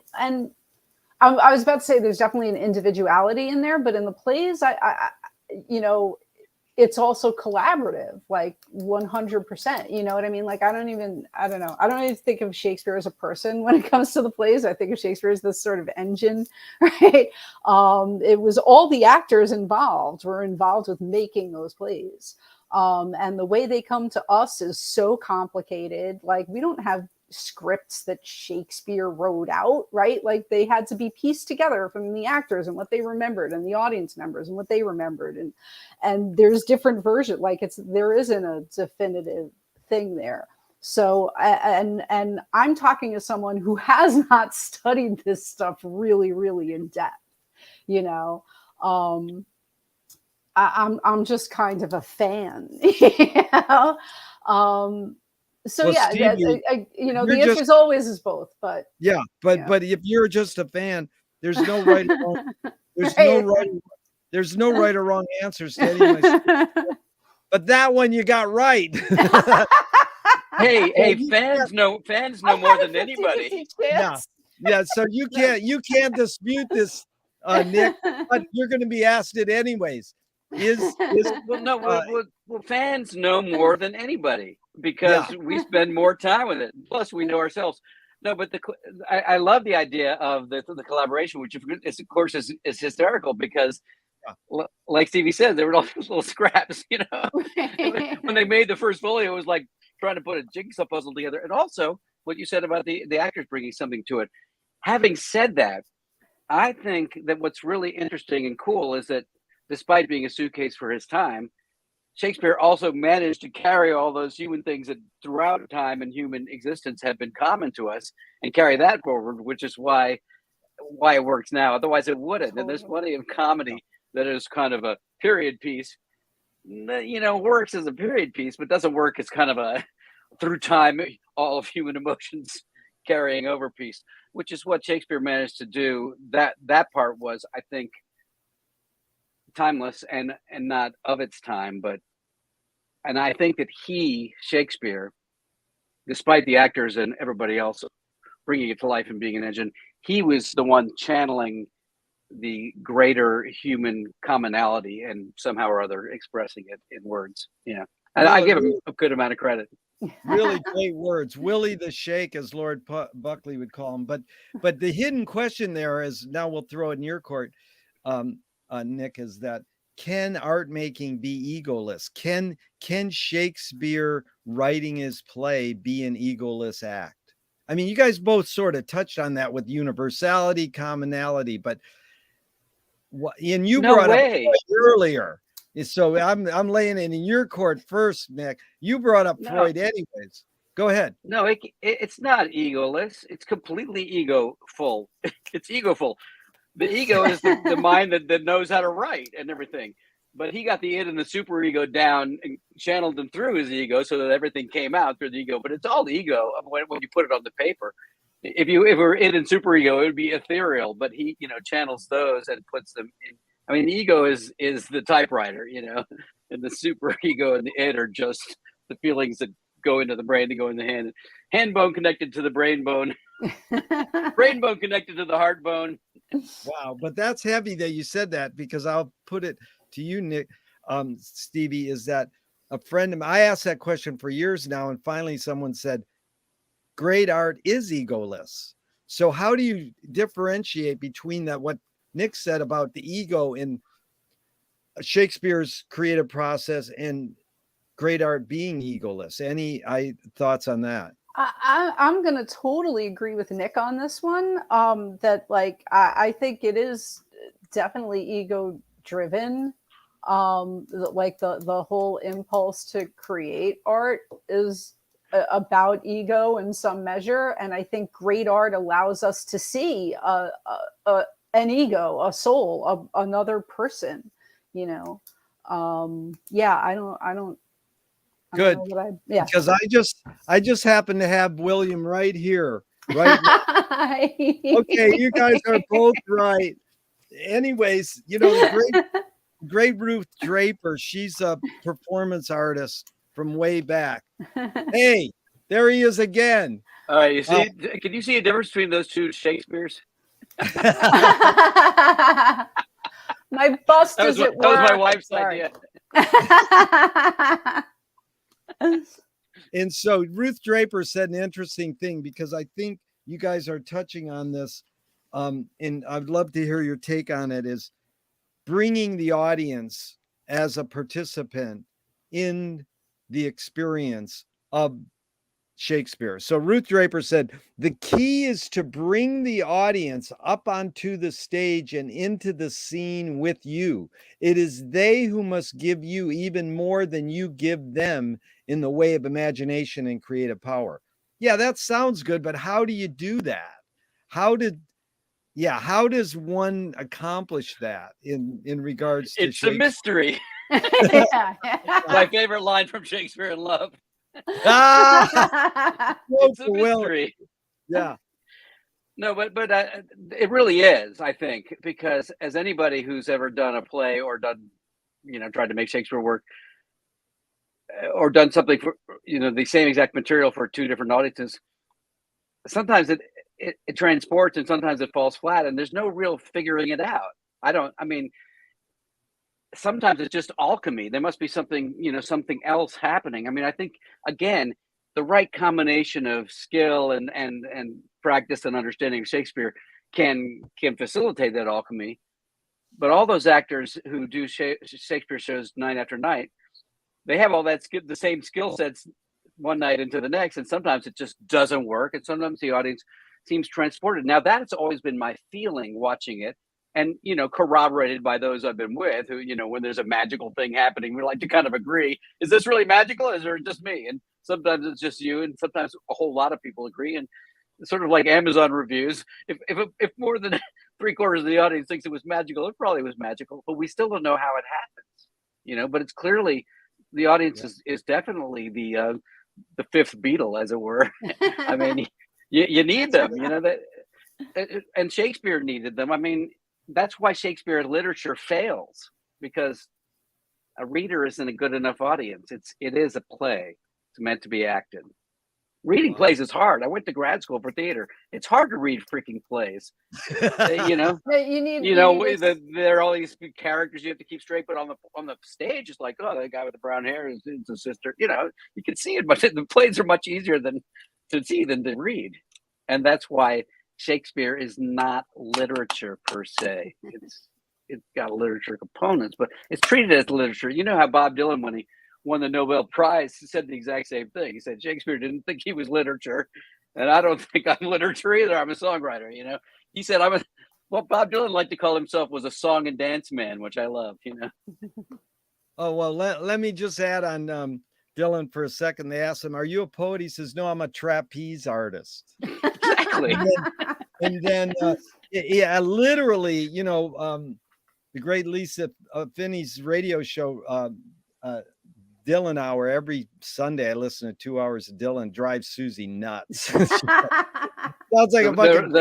I was about to say there's definitely an individuality in there, but in the plays, I you know, it's also collaborative, like 100%. You know what I mean? Like, I don't even think of Shakespeare as a person when it comes to the plays. I think of Shakespeare as this sort of engine, right? It was all the actors were involved with making those plays. And the way they come to us is so complicated. Like, we don't have scripts that Shakespeare wrote out, right? Like, they had to be pieced together from the actors and what they remembered, and the audience members and what they remembered, and there's different versions. Like, there isn't a definitive thing there. So, and I'm talking as someone who has not studied this stuff really, really in depth. You know, I'm just kind of a fan. You know? So well, yeah, Stevie, you know, the answer is always is both, but yeah, but if you're just a fan, there's no right or wrong, there's no right or wrong answers to any of my but that one you got right. hey, fans know more than anybody. Yeah. Yeah, so you can't dispute this, Nick, but you're going to be asked it anyways. Is Well, no, fans know more than anybody yeah, because we spend more time with it. Plus, we know ourselves. No, but I love the idea of the collaboration, which is, of course, is hysterical because, yeah, like Stevie said, there were all these little scraps. When they made the first folio, it was like trying to put a jigsaw puzzle together. And also, what you said about the actors bringing something to it. Having said that, I think that what's really interesting and cool is that despite being a suitcase for his time, Shakespeare also managed to carry all those human things that throughout time and human existence have been common to us and carry that forward, which is why it works now. Otherwise, it wouldn't. And there's plenty of yeah. comedy that is kind of a period piece, works as a period piece, but doesn't work as kind of a through time, all of human emotions carrying over piece, which is what Shakespeare managed to do. That part was, I think, timeless and not of its time, and I think that Shakespeare, despite the actors and everybody else bringing it to life and being an engine, he was the one channeling the greater human commonality and somehow or other expressing it in words. Yeah, and I give him a good amount of credit. Really great words. Willie the Shake, as Lord Buckley would call him. But the hidden question there is, now we'll throw it in your court, Nick, is that can art making be egoless? Can Shakespeare writing his play be an egoless act? I mean, you guys both sort of touched on that with universality, commonality, but and you No brought way. up earlier. So I'm laying it in your court first, Nick. You brought up Freud anyways. Go ahead. No, it's not egoless. It's completely egoful. It's egoful. The ego is the mind that knows how to write and everything. But he got the id and the super ego down and channeled them through his ego so that everything came out through the ego. But it's all the ego when you put it on the paper. If it were id and super ego, it would be ethereal. But he, channels those and puts them in. I mean, the ego is the typewriter, and the super ego and the id are just the feelings that go into the brain, that go in the hand. Hand bone connected to the brain bone. Brain bone connected to the heart bone. Wow, but that's heavy that you said that, because I'll put it to you, Nick, Stevie, is that a friend of mine, I asked that question for years now, and finally someone said, great art is egoless. So how do you differentiate between that, what Nick said about the ego in Shakespeare's creative process and great art being egoless? Any thoughts on that? I'm going to totally agree with Nick on this one. That I think it is definitely ego driven. Like the whole impulse to create art is about ego in some measure. And I think great art allows us to see an ego, a soul, another person, yeah, I don't. Good. Yeah. Because I just happen to have William right here. Right now. Okay, you guys are both right. Anyways, the great Ruth Draper, she's a performance artist from way back. Hey, there he is again. All right, you see, can you see a difference between those two Shakespeares? My bust is at work. That was my wife's idea. And so Ruth Draper said an interesting thing, because I think you guys are touching on this, and I'd love to hear your take on it, is bringing the audience as a participant in the experience of Shakespeare. So Ruth Draper said, the key is to bring the audience up onto the stage and into the scene with you. It is they who must give you even more than you give them in the way of imagination and creative power. Yeah, that sounds good, but how do you do that? How does one accomplish that in regards to It's a mystery. Yeah. My favorite line from Shakespeare in Love. It's a mystery. Yeah. No, but it really is, I think, because as anybody who's ever done a play or done, tried to make Shakespeare work, or done something for, the same exact material for two different audiences, sometimes it transports, and sometimes it falls flat, and there's no real figuring it out. I mean, sometimes it's just alchemy. There must be something, something else happening. I mean, I think, again, the right combination of skill and practice and understanding of Shakespeare can facilitate that alchemy. But all those actors who do Shakespeare shows night after night, they have all that the same skill sets one night into the next, and sometimes it just doesn't work, and sometimes the audience seems transported. Now, that's always been my feeling watching it, and corroborated by those I've been with, who, when there's a magical thing happening, we like to kind of agree, is this really magical, or is it just me? And sometimes it's just you, and sometimes a whole lot of people agree. And it's sort of like Amazon reviews. If more than 3/4 of the audience thinks it was magical, it probably was magical, but we still don't know how it happens. But it's clearly the audience is definitely the fifth Beatle, as it were. I mean, you need them, and Shakespeare needed them. I mean, that's why Shakespeare literature fails, because a reader isn't a good enough audience. It is a play. It's meant to be acted. Reading plays is hard. I went to grad school for theater. It's hard to read freaking plays. There are all these characters you have to keep straight, but on the stage, it's like, oh, the guy with the brown hair is a sister. You can see it, but the plays are much easier to see than to read, and that's why Shakespeare is not literature per se. It's got literature components, but it's treated as literature. You know how Bob Dylan, when he won the Nobel Prize, said the exact same thing. He said Shakespeare didn't think he was literature, and I don't think I'm literature either. I'm a songwriter. He said what Bob Dylan liked to call himself was a song and dance man, which I love. Oh, well, let me just add on Dylan for a second. They asked him, "Are you a poet?" He says, "No, I'm a trapeze artist." Exactly. And then literally, the great Lisa Finney's radio show, Dylan Hour, every Sunday I listen to 2 hours of Dylan, drives Susie nuts. Sounds like a fucking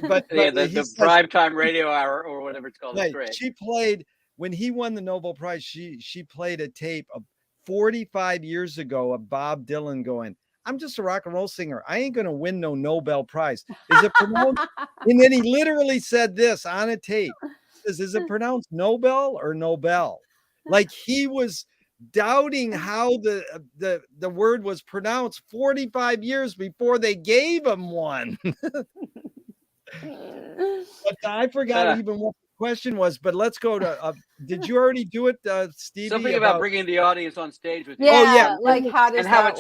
but the primetime radio hour, or whatever it's called. Right. Is great. She played, when he won the Nobel Prize, she played a tape of 45 years ago of Bob Dylan going, "I'm just a rock and roll singer. I ain't gonna win no Nobel Prize. Is it pronounced?" And then he literally said this on a tape. He says, "Is it pronounced Nobel or Nobel?" Like he was doubting how the word was pronounced 45 years before they gave him one. But I forgot even what the question was, but let's go to did you already do it, Stevie? Something about bringing the audience on stage with you. Yeah, Oh, yeah. like how does that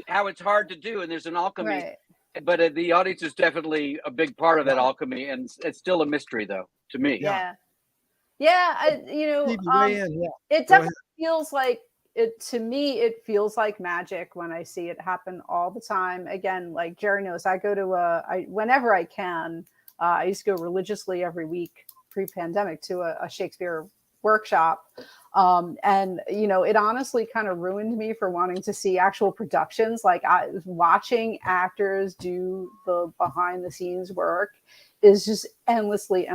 how it's hard to do, and there's an alchemy. Right. But the audience is definitely a big part of that alchemy, and it's still a mystery, though, to me. Yeah. Stevie, weigh in. Yeah. It definitely feels like it to me. It feels like magic when I see it happen all the time. Again, like Jerry knows, I go to whenever I can. I used to go religiously every week pre-pandemic to a Shakespeare workshop. And, it honestly kind of ruined me for wanting to see actual productions. Like watching actors do the behind the scenes work is just endlessly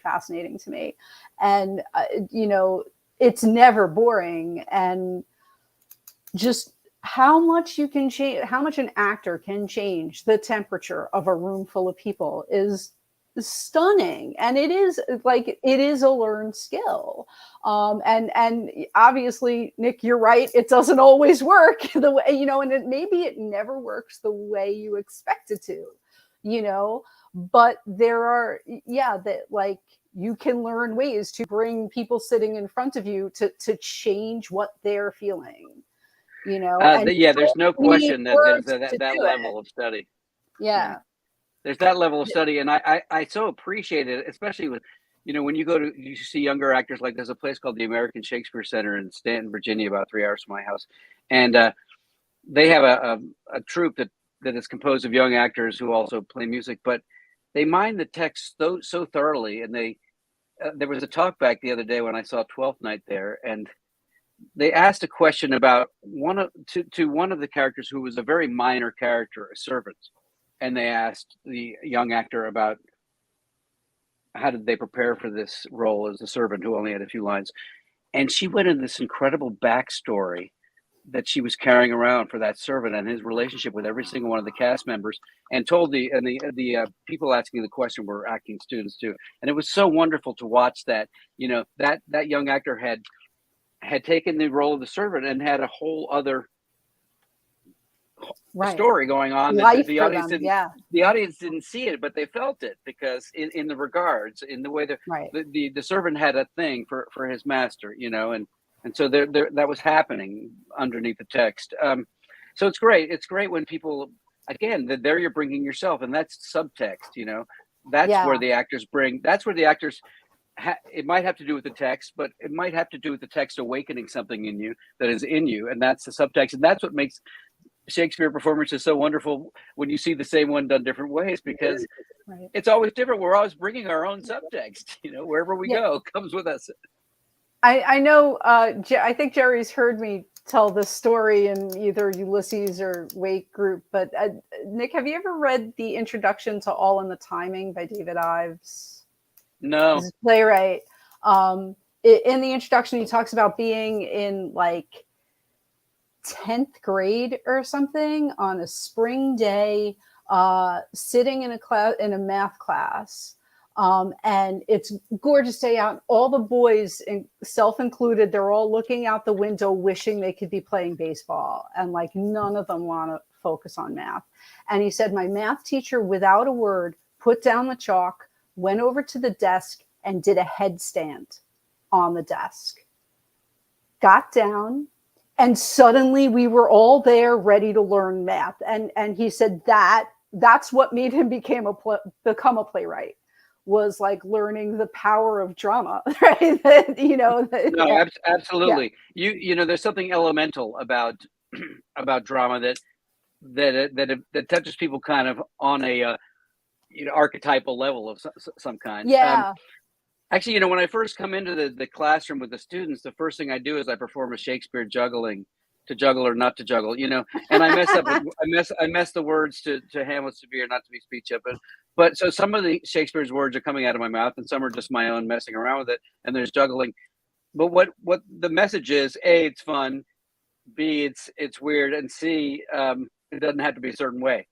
fascinating to me. And, it's never boring. And just how much you can change, how much an actor can change the temperature of a room full of people is stunning. And it is a learned skill. And obviously, Nick, you're right. It doesn't always work the way, and maybe it never works the way you expect it to, but there are, you can learn ways to bring people sitting in front of you to change what they're feeling, there's no question that there's that level of study. Yeah. There's that level of study, and I so appreciate it, especially with, when you see younger actors. Like there's a place called the American Shakespeare Center in Stanton, Virginia, about 3 hours from my house, and they have a troupe that is composed of young actors who also play music, but they mine the text so thoroughly. And there was a talk back the other day when I saw Twelfth Night there, and they asked a question about one of the characters who was a very minor character, a servant. And they asked the young actor about how did they prepare for this role as a servant who only had a few lines. And she went into this incredible backstory that she was carrying around for that servant and his relationship with every single one of the cast members, and told the people asking the question were acting students too, and it was so wonderful to watch that. You know, that young actor had taken the role of the servant and had a whole other story going on that the audience didn't. Yeah. The audience didn't see it, but they felt it, because in the regards, in the way the servant had a thing for his master, you know, and so there that was happening underneath the text. So it's great. It's great when people, again, that there you're bringing yourself, and that's subtext, you know. That's where the actors bring. That's where the actors. It might have to do with the text, but it might have to do with the text awakening something in you that is in you, and that's the subtext, and that's what makes Shakespeare performances so wonderful when you see the same one done different ways, because it's always different. We're always bringing our own subtext, you know, wherever we go, comes with us. I know, I think Jerry's heard me tell this story in either Ulysses or Wake group, but Nick, have you ever read the introduction to All in the Timing by David Ives? No. He's a playwright. In the introduction, he talks about being in like 10th grade or something on a spring day, sitting in a math class, and it's gorgeous day out. All the boys, self included, they're all looking out the window wishing they could be playing baseball, and like none of them want to focus on math. And he said, my math teacher, without a word, put down the chalk, went over to the desk and did a headstand on the desk, got down, and suddenly we were all there ready to learn math. And he said that's what made him become a playwright, was like learning the power of drama, right? You know. Absolutely. Yeah. You know, there's something elemental about drama that touches people kind of on a archetypal level of some kind. Yeah. Actually, you know, when I first come into the classroom with the students, the first thing I do is I perform a Shakespeare juggling, to juggle or not to juggle, you know, and I mess up, I mess the words to Hamlet's to be or not to be speech up. But so some of the Shakespeare's words are coming out of my mouth and some are just my own messing around with it. And there's juggling. But what the message is, A, it's fun, B, it's weird, and C, it doesn't have to be a certain way.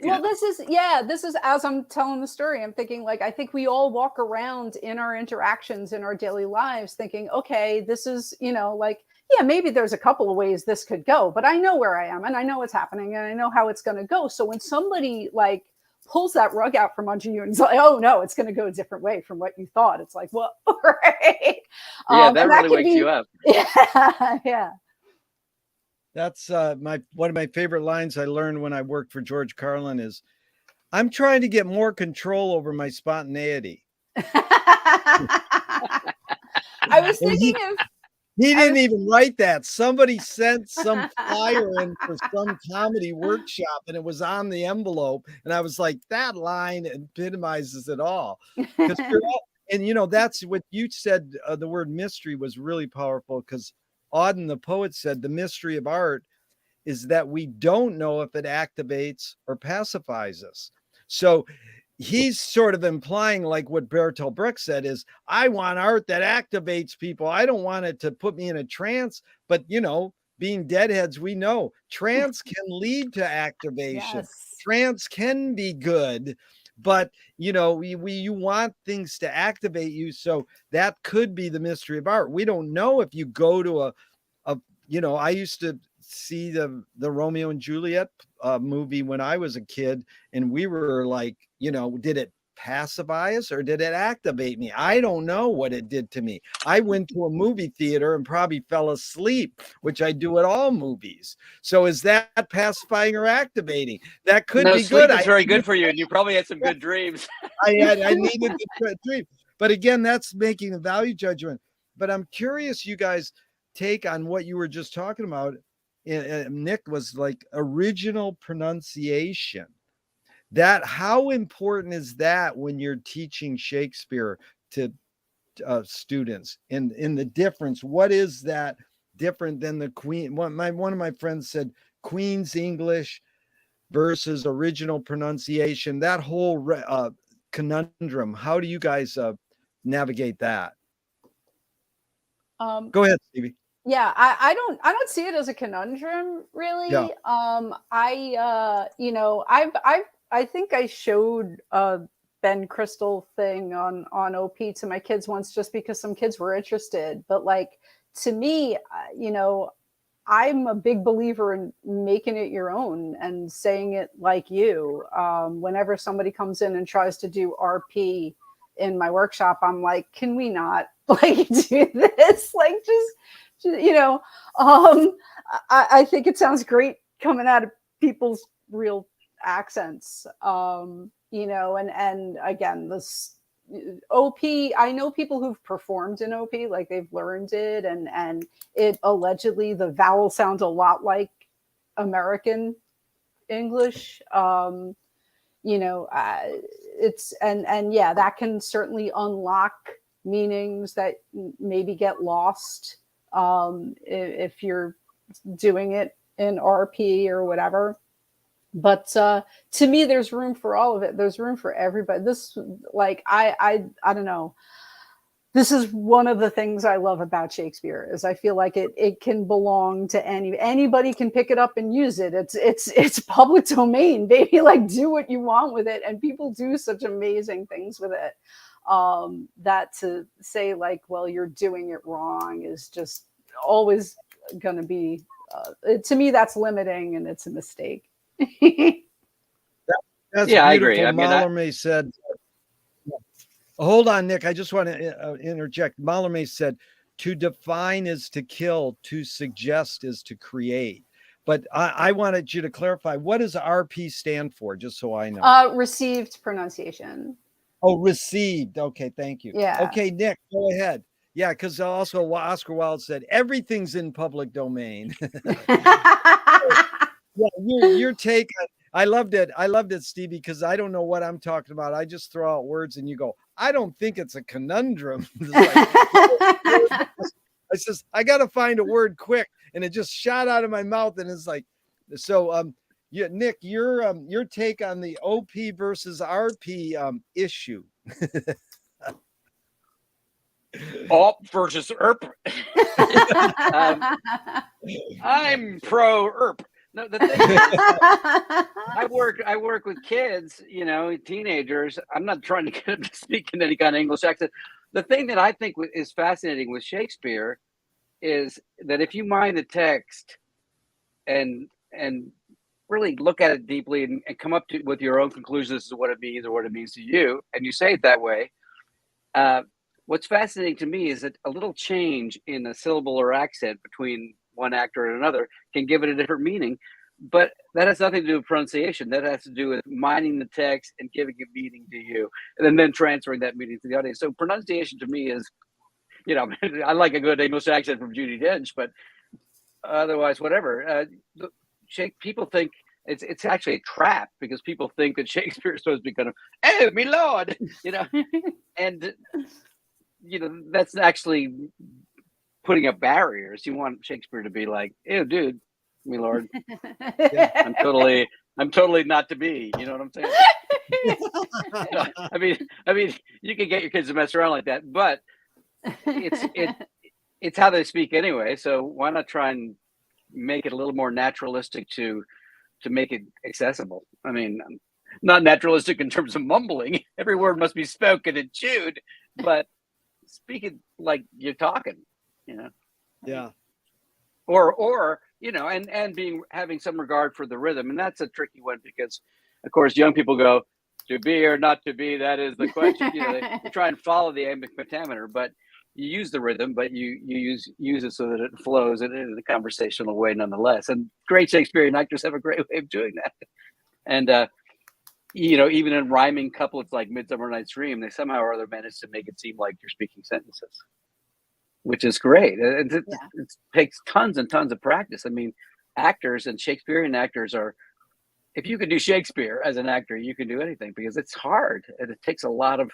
Well, this is as I'm telling the story, I'm thinking, like, I think we all walk around in our interactions in our daily lives thinking, okay, this is, you know, like, yeah, maybe there's a couple of ways this could go, but I know where I am and I know what's happening and I know how it's going to go. So when somebody like pulls that rug out from under you and it's like, oh no, it's going to go a different way from what you thought, it's like, well, right. Yeah, that really wakes you up. Yeah. Yeah. That's one of my favorite lines I learned when I worked for George Carlin is, I'm trying to get more control over my spontaneity. I was thinking he didn't even write that. Somebody sent some flyer in for some comedy workshop and it was on the envelope. And I was like, that line epitomizes it all. And you know, that's what you said. The word mystery was really powerful, because Auden the poet said the mystery of art is that we don't know if it activates or pacifies us. So he's sort of implying, like what Bertolt Brecht said, is I want art that activates people. I don't want it to put me in a trance. But, you know, being deadheads, we know trance can lead to activation. Yes. Trance can be good. But, you know, you want things to activate you. So that could be the mystery of art. We don't know if you go to you know, I used to see the Romeo and Juliet movie when I was a kid. And we were like, you know, did it pacify us or did it activate me? I don't know what it did to me. I went to a movie theater and probably fell asleep, which I do at all movies. So is that pacifying or activating? That could be sleep good. It's very good for you. And you probably had some good dreams. I needed the dream. But again, that's making a value judgment. But I'm curious, you guys take on what you were just talking about. Nick, was like original pronunciation. That, how important is that when you're teaching Shakespeare to students in the difference? What is that different than the Queen? One of my friends said Queen's English versus original pronunciation, that whole conundrum. How do you guys navigate that? Go ahead, Stevie. Yeah, I don't see it as a conundrum really. Yeah. I think I showed Ben Crystal thing on OP to my kids once just because some kids were interested. But like to me, I'm a big believer in making it your own and saying it like you. Whenever somebody comes in and tries to do RP in my workshop, I'm like, can we not like do this? Like um, I think it sounds great coming out of people's real accents. And again, this OP, I know people who've performed in OP, like they've learned it, and it allegedly the vowel sounds a lot like American English. It's and yeah, that can certainly unlock meanings that maybe get lost if you're doing it in RP or whatever. But to me, there's room for all of it. There's room for everybody. This, like, I don't know. This is one of the things I love about Shakespeare is I feel like it can belong to anybody can pick it up and use it. It's public domain, baby. Like, do what you want with it, and people do such amazing things with it. That to say like, well, you're doing it wrong is just always going to be to me that's limiting and it's a mistake. That's Yeah, I beautiful. agree. I mean, Mallarmé said, hold on, Nick. I just want to interject. Mallarmé said, to define is to kill, to suggest is to create. But I wanted you to clarify, what does RP stand for, just so I know? Received pronunciation. Oh, received. Okay, thank you. Yeah. Okay, Nick, go ahead. Yeah, because also Oscar Wilde said, everything's in public domain. Yeah, your take on, I loved it, Stevie, because I don't know what I'm talking about. I just throw out words and you go, I don't think it's a conundrum. I says, I got to find a word quick, and it just shot out of my mouth, and it's like, so yeah, Nick, your take on the OP versus RP issue. OP versus ERP. I'm pro ERP. No, the thing is, I work with kids, teenagers. I'm not trying to get them to speak in any kind of English accent. The thing that I think is fascinating with Shakespeare is that if you mind the text and really look at it deeply and come up with your own conclusions as to what it means or what it means to you, and you say it that way, what's fascinating to me is that a little change in a syllable or accent between one actor and another can give it a different meaning, but that has nothing to do with pronunciation. That has to do with mining the text and giving a meaning to you, and then transferring that meaning to the audience. So pronunciation to me is, I like a good English accent from Judi Dench, but otherwise, whatever. People think it's actually a trap because people think that Shakespeare is supposed to be kind of, oh, me lord, and that's actually putting up barriers. You want Shakespeare to be like, ew, dude, me lord. Yeah, I'm totally not to be. You know what I'm saying? I mean, you can get your kids to mess around like that, but it's how they speak anyway. So why not try and make it a little more naturalistic to make it accessible? I mean, not naturalistic in terms of mumbling. Every word must be spoken and chewed, but speak it like you're talking. Yeah. Or and having some regard for the rhythm, and that's a tricky one because, of course, young people go, to be or not to be, that is the question. They try and follow the iambic pentameter, but you use the rhythm, but you use it so that it flows in a conversational way nonetheless. And great Shakespearean actors have a great way of doing that. And even in rhyming couplets like Midsummer Night's Dream, they somehow or other manage to make it seem like you're speaking sentences, which is great. It takes tons and tons of practice. I mean, actors and Shakespearean actors are, if you can do Shakespeare as an actor, you can do anything because it's hard and it takes a lot of,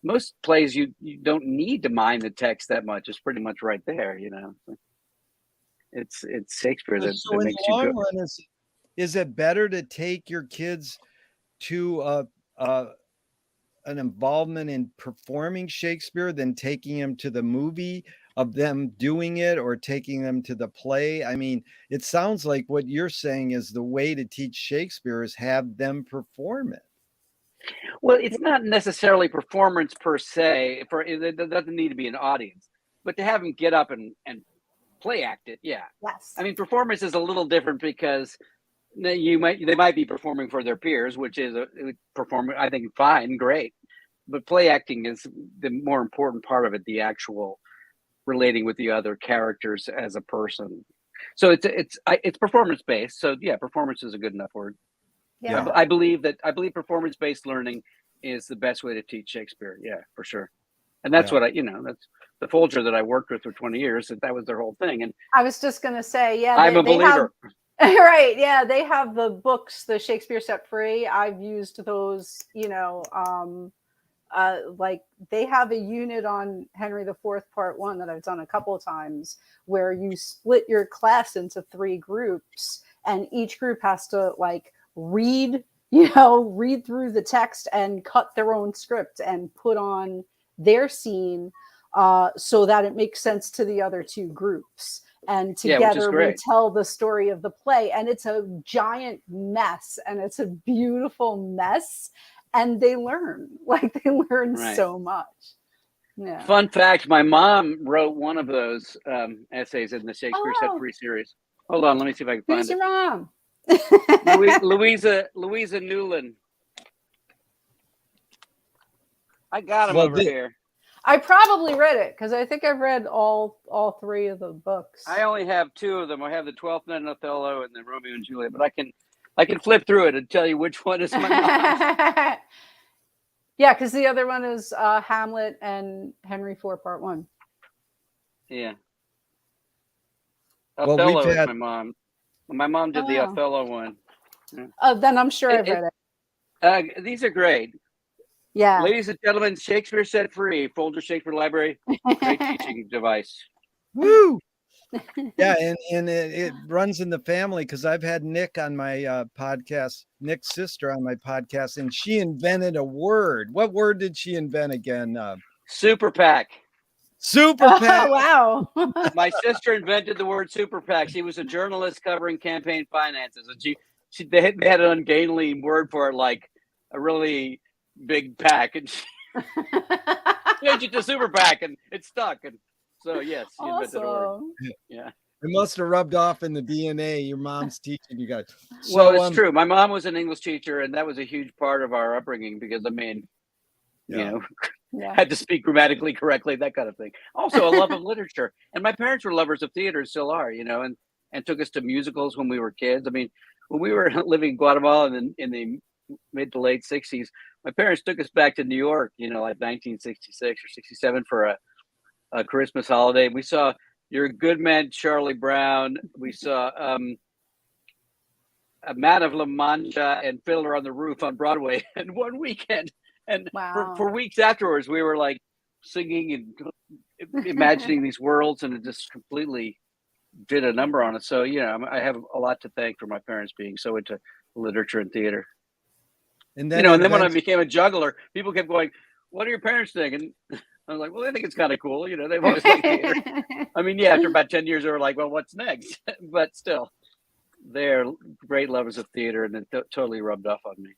most plays you don't need to mind the text that much. It's pretty much right there, It's Shakespeare that makes you go. Run, is it better to take your kids to an involvement in performing Shakespeare than taking him to the movie? of them doing it or taking them to the play? I mean, it sounds like what you're saying is the way to teach Shakespeare is have them perform it. Well, it's not necessarily performance per se. There doesn't need to be an audience, but to have them get up and play act it, yeah. Yes. I mean, performance is a little different because they might be performing for their peers, which is a performance. I think fine, great, but play acting is the more important part of it. The actual relating with the other characters as a person. So it's performance based. So yeah, performance is a good enough word. Yeah. I believe performance based learning is the best way to teach Shakespeare. Yeah, for sure. And that's what that's the Folger that I worked with for 20 years. That was their whole thing. And I was just going to say, yeah, I'm a believer. Right. Yeah. They have the books, the Shakespeare Set Free. I've used those, like they have a unit on Henry IV Part 1 that I've done a couple of times where you split your class into 3 groups and each group has to like read through the text and cut their own script and put on their scene so that it makes sense to the other 2 groups. And together we tell the story of the play. And it's a giant mess and it's a beautiful mess. And they learn, so much. Yeah. Fun fact, my mom wrote one of those essays in the Shakespeare Set Free series. Hold on, let me see if I can find Who's it. your mom? Louisa Newland. I got him over here. I probably read it because I think I've read all 3 of the books. I only have 2 of them. I have the 12th Night in Othello and the Romeo and Juliet, but I can flip through it and tell you which one is my mom's. Yeah, because the other one is Hamlet and Henry IV Part 1. Yeah. Well, Othello is my mom. My mom did the wow. Othello one. Yeah. Oh, then I'm sure I've read it. These are great. Yeah. Ladies and gentlemen, Shakespeare Set Free, Folger Shakespeare Library, great teaching device. Woo! Yeah, and it runs in the family because I've had Nick on my podcast, Nick's sister on my podcast, and she invented a word. What word did she invent again? Super PAC. Super PAC. Oh, wow. My sister invented the word super PAC. She was a journalist covering campaign finances, and they had an ungainly word for it, like a really big pack, and she changed it to super PAC, and it stuck. And so yes, she invented a word. Yeah. It must have rubbed off in the DNA. Your mom's teaching you guys. So, well, it's true. My mom was an English teacher, and that was a huge part of our upbringing because, I mean, had to speak grammatically correctly, that kind of thing. Also, a love of literature. And my parents were lovers of theater, still are, and took us to musicals when we were kids. I mean, when we were living in Guatemala in the mid to late 60s, my parents took us back to New York, like 1966 or 67 for a Christmas holiday. We saw You're a Good Man, Charlie Brown. We saw a Man of La Mancha and Fiddler on the Roof on Broadway in one weekend. And wow. for weeks afterwards, we were like singing and imagining these worlds, and it just completely did a number on it. So, I have a lot to thank for my parents being so into literature and theater. And then, when I became a juggler, people kept going, "What are your parents thinking?" I was like, well, I think it's kind of cool. They've always liked theater. I mean, yeah, after about 10 years, they were like, well, what's next? But still, they're great lovers of theater, and it totally rubbed off on me.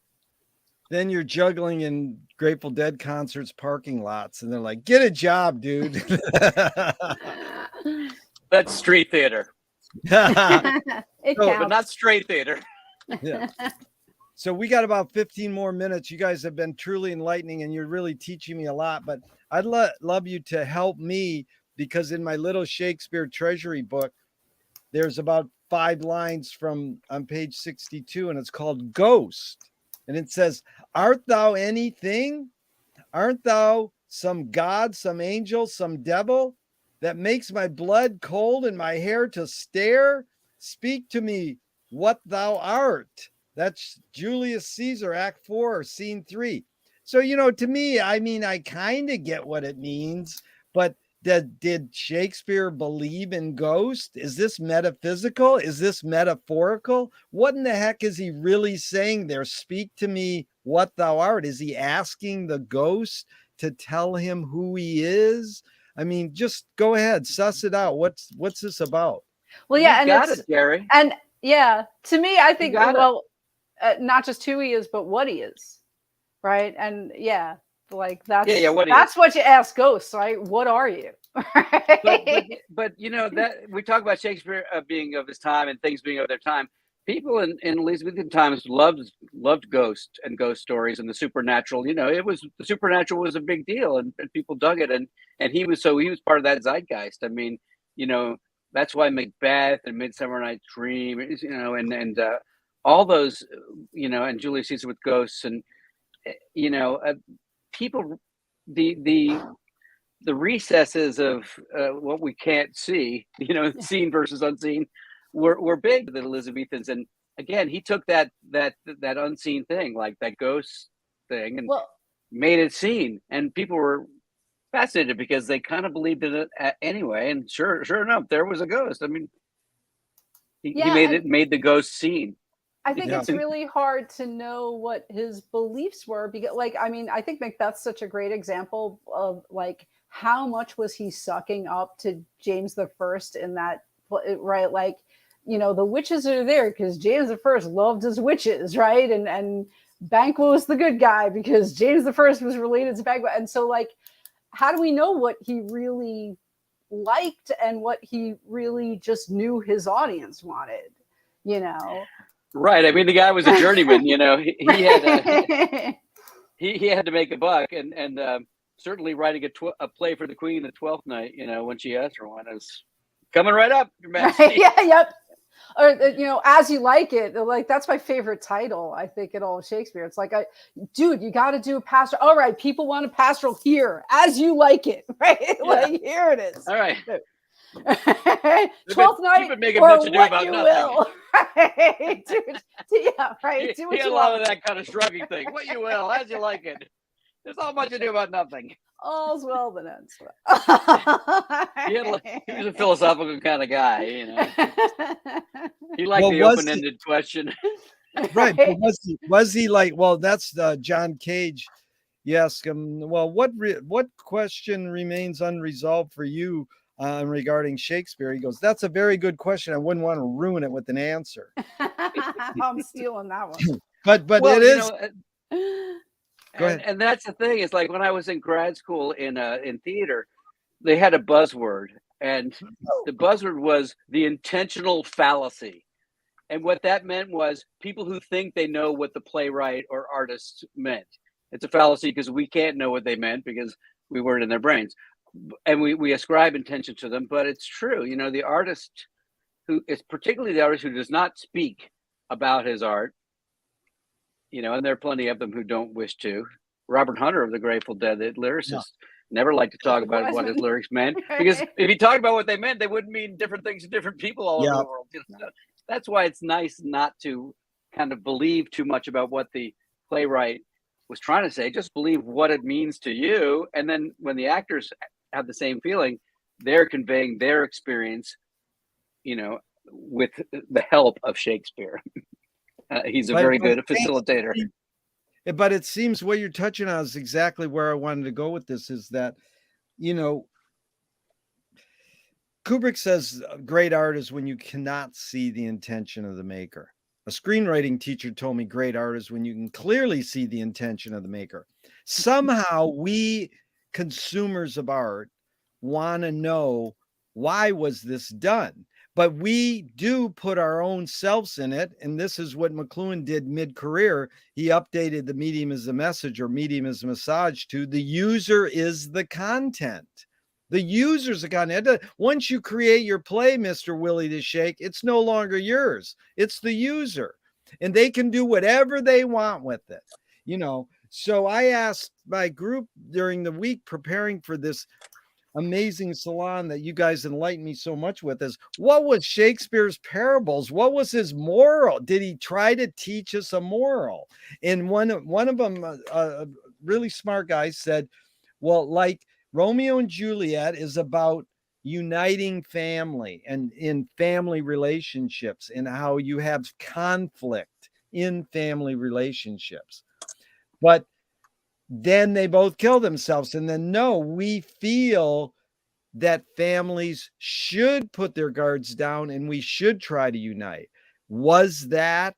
Then you're juggling in Grateful Dead concerts, parking lots, and they're like, get a job, dude. That's street theater. But not straight theater. Yeah. So we got about 15 more minutes. You guys have been truly enlightening, and you're really teaching me a lot. But I'd love you to help me, because in my little Shakespeare treasury book, there's about 5 lines on page 62, and it's called Ghost. And it says, art thou anything? Aren't thou some god, some angel, some devil that makes my blood cold and my hair to stare? Speak to me what thou art. That's Julius Caesar, Act 4, Scene 3. So, to me, I mean, I kind of get what it means, but did Shakespeare believe in ghosts? Is this metaphysical? Is this metaphorical? What in the heck is he really saying there? Speak to me what thou art. Is he asking the ghost to tell him who he is? I mean, just go ahead, suss it out. What's this about? Well, yeah, You and got it's it, Jerry. and yeah, to me, I think got it. well, not just who he is, but what he is, right? And yeah, like Yeah, what he that's is. what you ask ghosts, right? What are you? But you know that we talk about Shakespeare being of his time and things being of their time. People in Elizabethan times loved ghosts and ghost stories and the supernatural. You know, the supernatural was a big deal, and people dug it, and he was part of that zeitgeist. I mean, you know, that's why Macbeth and Midsummer Night's Dream, you know, and all those, you know, and Julius Caesar with ghosts, and you know, people, the recesses of what we can't see, you know, seen versus unseen, were big to the Elizabethans. And again, he took that unseen thing, like that ghost thing, and well, made it seen, and people were fascinated because they kind of believed in it anyway. And sure enough, there was a ghost. I mean, he yeah, made the ghost seen. I think Yeah. it's really hard to know what his beliefs were because, like, I mean, I think Macbeth's such a great example of like how much was he sucking up to James the First in that, right? Like, you know, the witches are there because James the First loved his witches, right? And Banquo was the good guy because James the First was related to Banquo, and so like, how do we know what he really liked and what he really just knew his audience wanted? You know. Right. I mean, the guy was a journeyman. You know, he had he had to make a buck, and certainly writing a play for the Queen the 12th night. You know, when she asked for one, is coming right up, Your Majesty. Yeah, yep. Or you know, As You Like It. Like that's my favorite title, I think, in all of Shakespeare. It's like, dude, you got to do a pastoral. All right, people want a pastoral here, As You Like It, right? Yeah. Like here it is. All right. 12th night, you've been making or much ado what about you nothing. Will. Right? Dude, yeah, right. Do what He had you a lot want. of that kind of shrugging thing. What you will, as you like it. There's not much ado about nothing. All's well that ends well. He was a philosophical kind of guy, you know. He liked Well, the open-ended question. Right. But was he like, well, that's John Cage. You ask him, well, what question remains unresolved for you regarding Shakespeare? He goes, that's a very good question. I wouldn't want to ruin it with an answer. I'm stealing that one. But Well, it is. Go ahead. And that's the thing. It's like when I was in grad school in theater, they had a buzzword, and the buzzword was the intentional fallacy. And what that meant was people who think they know what the playwright or artist meant. It's a fallacy because we can't know what they meant because we weren't in their brains. And we ascribe intention to them, but it's true. You know, the artist who is particularly the artist who does not speak about his art, you know, and there are plenty of them who don't wish to. Robert Hunter of the Grateful Dead, the lyricist, never liked to talk about what his lyrics meant because if he talked about what they meant, they wouldn't mean different things to different people all over the world. You know? That's why it's nice not to kind of believe too much about what the playwright was trying to say. Just believe what it means to you, and then when the actors have the same feeling, they're conveying their experience, you know, with the help of Shakespeare. He's a very good facilitator. But it seems what you're touching on is exactly where I wanted to go with this, is that, you know, Kubrick says great art is when you cannot see the intention of the maker. A screenwriting teacher told me great art is when you can clearly see the intention of the maker. Somehow we consumers of art want to know, why was this done? But we do put our own selves in it. And this is what McLuhan did mid-career. He updated the medium as a message, or medium as a massage, to the user is the content. The user's the content. Once you create your play, Mr. Willie the Shake, it's no longer yours. It's the user. And they can do whatever they want with it. You know, so I asked my group during the week preparing for this amazing salon that you guys enlightened me so much with, is what was Shakespeare's parables? What was his moral? Did he try to teach us a moral? And one of them, a really smart guy, said, well, like Romeo and Juliet is about uniting family and in family relationships, and how you have conflict in family relationships. But then they both kill themselves. And then, no, we feel that families should put their guards down and we should try to unite. Was that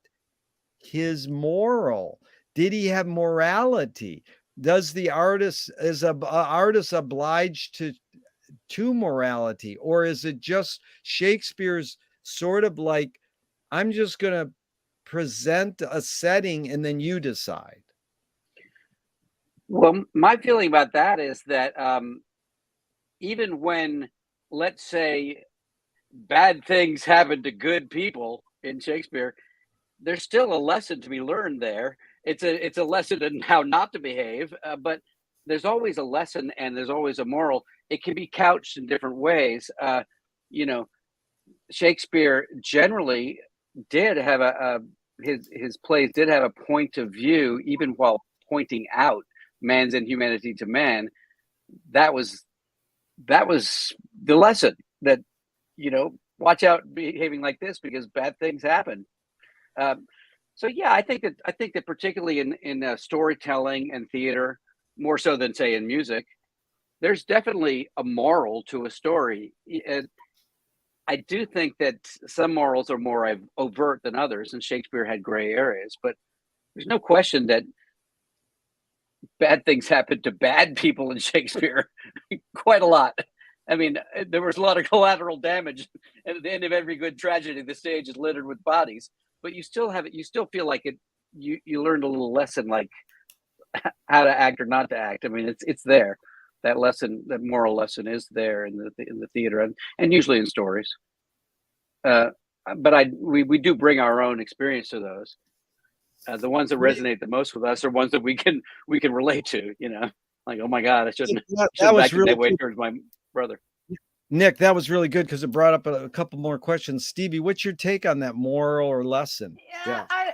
his moral? Did he have morality? Does the artist, is a artist obliged to morality, or is it just Shakespeare's sort of like, I'm just going to present a setting and then you decide? Well, my feeling about that is that even when, let's say, bad things happen to good people in Shakespeare, there's still a lesson to be learned there. It's a lesson in how not to behave, but there's always a lesson and there's always a moral. It can be couched in different ways. You know, Shakespeare generally did have his plays did have a point of view, even while pointing out man's inhumanity to man. That was the lesson, that, you know, watch out behaving like this because bad things happen. So yeah, I think that particularly in storytelling and theater, more so than say in music, there's definitely a moral to a story. I do think that some morals are more overt than others, and Shakespeare had gray areas, but there's no question that bad things happen to bad people in Shakespeare quite a lot. I mean, there was a lot of collateral damage, and at the end of every good tragedy, the stage is littered with bodies. But you still have it. You still feel like it. You learned a little lesson, like how to act or not to act. I mean, it's there. That lesson, that moral lesson, is there in the theater and usually in stories. But we do bring our own experience to those. The ones that resonate the most with us are ones that we can relate to. You know, like, oh my God, I shouldn't act really that way towards my brother. Nick, that was really good because it brought up a couple more questions. Stevie, what's your take on that moral or lesson? Yeah. I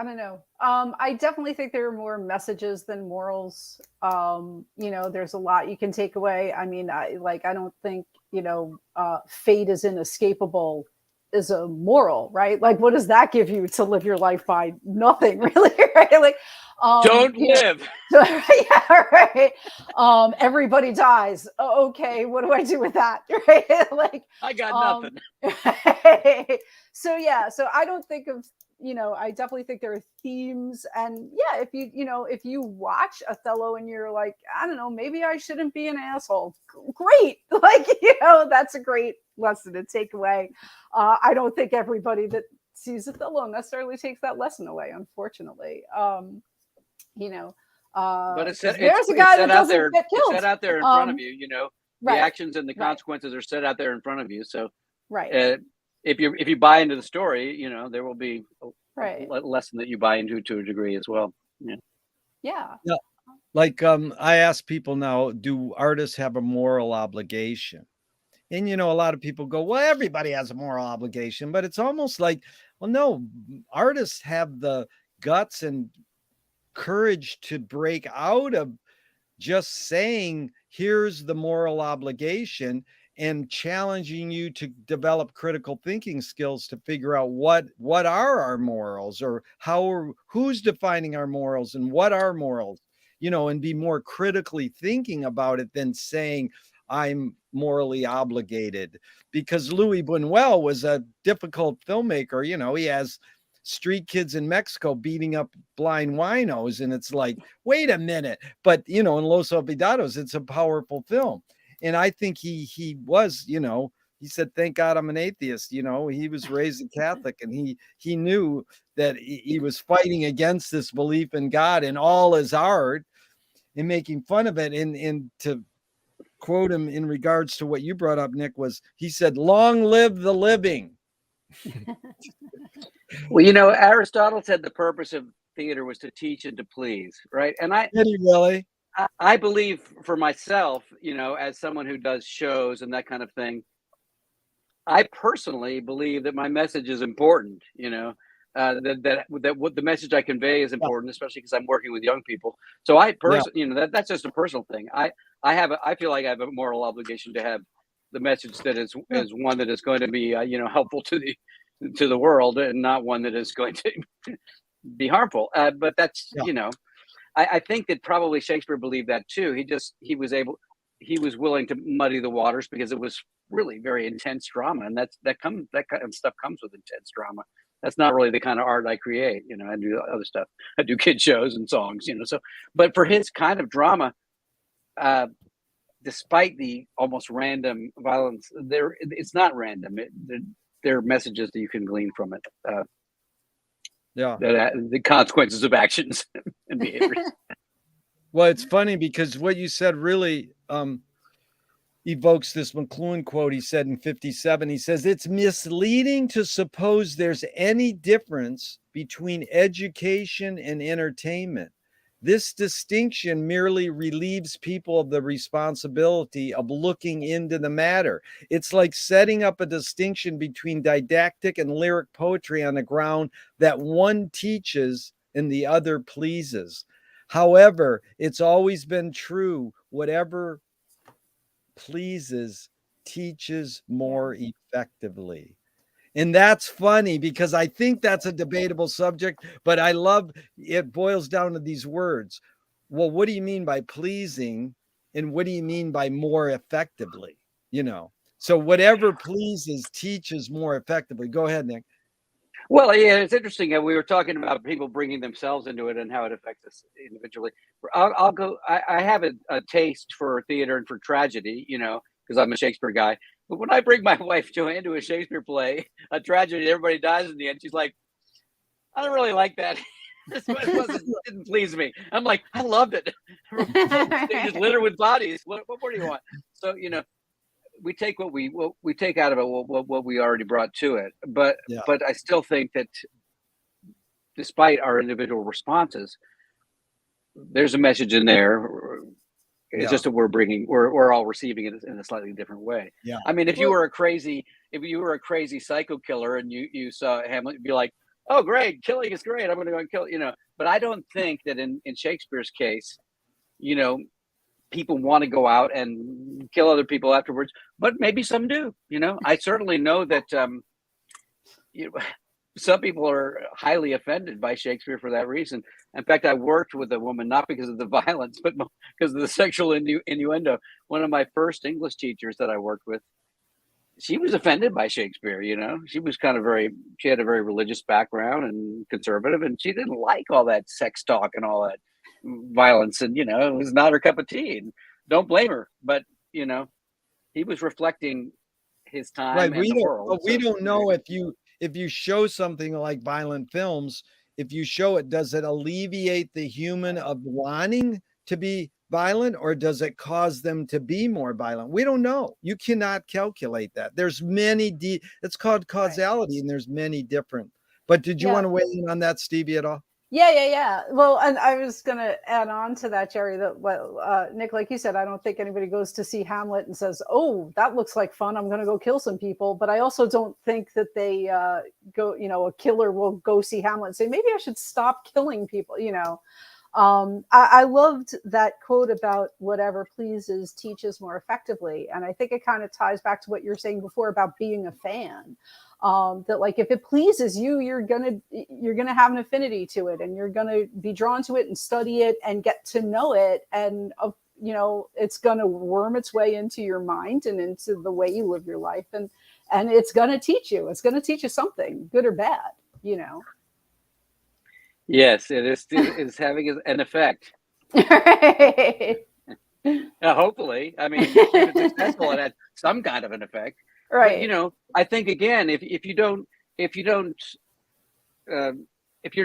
don't know. I definitely think there are more messages than morals. You know, there's a lot you can take away. I mean, I don't think, you know, fate is inescapable is a moral, right? Like, what does that give you to live your life by? Nothing, really, right? Like, don't live. Yeah, right. Everybody dies. Okay, what do I do with that? Right? Like, I got nothing. So yeah, so I don't think of, you know, I definitely think there are themes, and yeah, if you watch Othello and you're like, I don't know, maybe I shouldn't be an asshole. Great, like, you know, that's a great lesson to take away. I don't think everybody that sees Othello necessarily takes that lesson away, unfortunately. You know, but there's a guy that doesn't get killed. It's set out there in front of you. You know, right, the actions and the consequences are set out there in front of you. So right. If you buy into the story, you know, there will be a lesson that you buy into to a degree as well. Yeah. Like, I ask people now, do artists have a moral obligation? And, you know, a lot of people go, well, everybody has a moral obligation, but it's almost like, well, no, artists have the guts and courage to break out of just saying, here's the moral obligation, and challenging you to develop critical thinking skills to figure out what are our morals, or who's defining our morals and what are morals, you know, and be more critically thinking about it than saying I'm morally obligated. Because Louis Buñuel was a difficult filmmaker. You know, he has street kids in Mexico beating up blind winos, and it's like, wait a minute. But, you know, in Los Olvidados, it's a powerful film. And I think he was, you know, he said, thank God I'm an atheist. You know, he was raised a Catholic, and he knew that he was fighting against this belief in God in all his art and making fun of it. And to quote him in regards to what you brought up, Nick, was, he said, long live the living. Well, you know, Aristotle said the purpose of theater was to teach and to please, right? And Did he really? I believe for myself, you know, as someone who does shows and that kind of thing, I personally believe that my message is important, you know, that what the message I convey is important, especially because I'm working with young people. So you know, that's just a personal thing. I feel like I have a moral obligation to have the message that is one that is going to be, you know, helpful to the world, and not one that is going to be harmful. But that's, you know, I think that probably Shakespeare believed that too. He he was willing to muddy the waters because it was really very intense drama, and that kind of stuff comes with intense drama. That's not really the kind of art I create. I do other stuff. I do kid shows and songs. So, but for his kind of drama, despite the almost random violence, it's not random. There are messages that you can glean from it. The consequences of actions and behaviors. Well, it's funny because what you said really evokes this McLuhan quote he said in 57. He says, "It's misleading to suppose there's any difference between education and entertainment. This distinction merely relieves people of the responsibility of looking into the matter. It's like setting up a distinction between didactic and lyric poetry on the ground that one teaches and the other pleases. However, it's always been true, whatever pleases teaches more effectively." And that's funny because I think that's a debatable subject, but I love it boils down to these words. Well, what do you mean by pleasing? And what do you mean by more effectively? So whatever pleases teaches more effectively. Go ahead, Nick. Well, yeah, it's interesting. We were talking about people bringing themselves into it and how it affects us individually. I'll go. I have a taste for theater and for tragedy, because I'm a Shakespeare guy. But when I bring my wife Joanne to a Shakespeare play, a tragedy, everybody dies in the end, she's like, "I don't really like that. This didn't please me." I'm like, "I loved it. They just litter with bodies. What more do you want?" So we take what we take out of it what we already brought to it. But I still think that despite our individual responses, there's a message in there. It's just that we're all receiving it in a slightly different way. Yeah. I mean, if you were a crazy psycho killer and you saw Hamlet, you'd be like, "Oh, great, killing is great. I'm going to go and kill." But I don't think that in Shakespeare's case, people want to go out and kill other people afterwards. But maybe some do. I certainly know that some people are highly offended by Shakespeare for that reason. In fact, I worked with a woman, not because of the violence, but because of the sexual innuendo. One of my first English teachers that I worked with, she was offended by Shakespeare. She was she had a very religious background and conservative, and she didn't like all that sex talk and all that violence. And, it was not her cup of tea. And don't blame her. But, he was reflecting his time and the world. But we don't know if you show something like violent films, if you show it, does it alleviate the human of wanting to be violent, or does it cause them to be more violent? We don't know. You cannot calculate that. There's many, it's called causality, and there's many different. But did you want to weigh in on that, Stevie, at all? Yeah. Well, and I was going to add on to that, Jerry, that Nick, like you said, I don't think anybody goes to see Hamlet and says, "Oh, that looks like fun. I'm going to go kill some people." But I also don't think that they go, a killer will go see Hamlet and say, "Maybe I should stop killing people." I loved that quote about whatever pleases teaches more effectively. And I think it kind of ties back to what you were saying before about being a fan. That like, if it pleases you, you're gonna have an affinity to it, and you're gonna be drawn to it and study it and get to know it, and it's gonna worm its way into your mind and into the way you live your life, and it's gonna teach you. It's gonna teach you something, good or bad. Yes, it is having an effect. Right. Hopefully, I mean, if it's successful, it has some kind of an effect. Right. But, I think again, if you're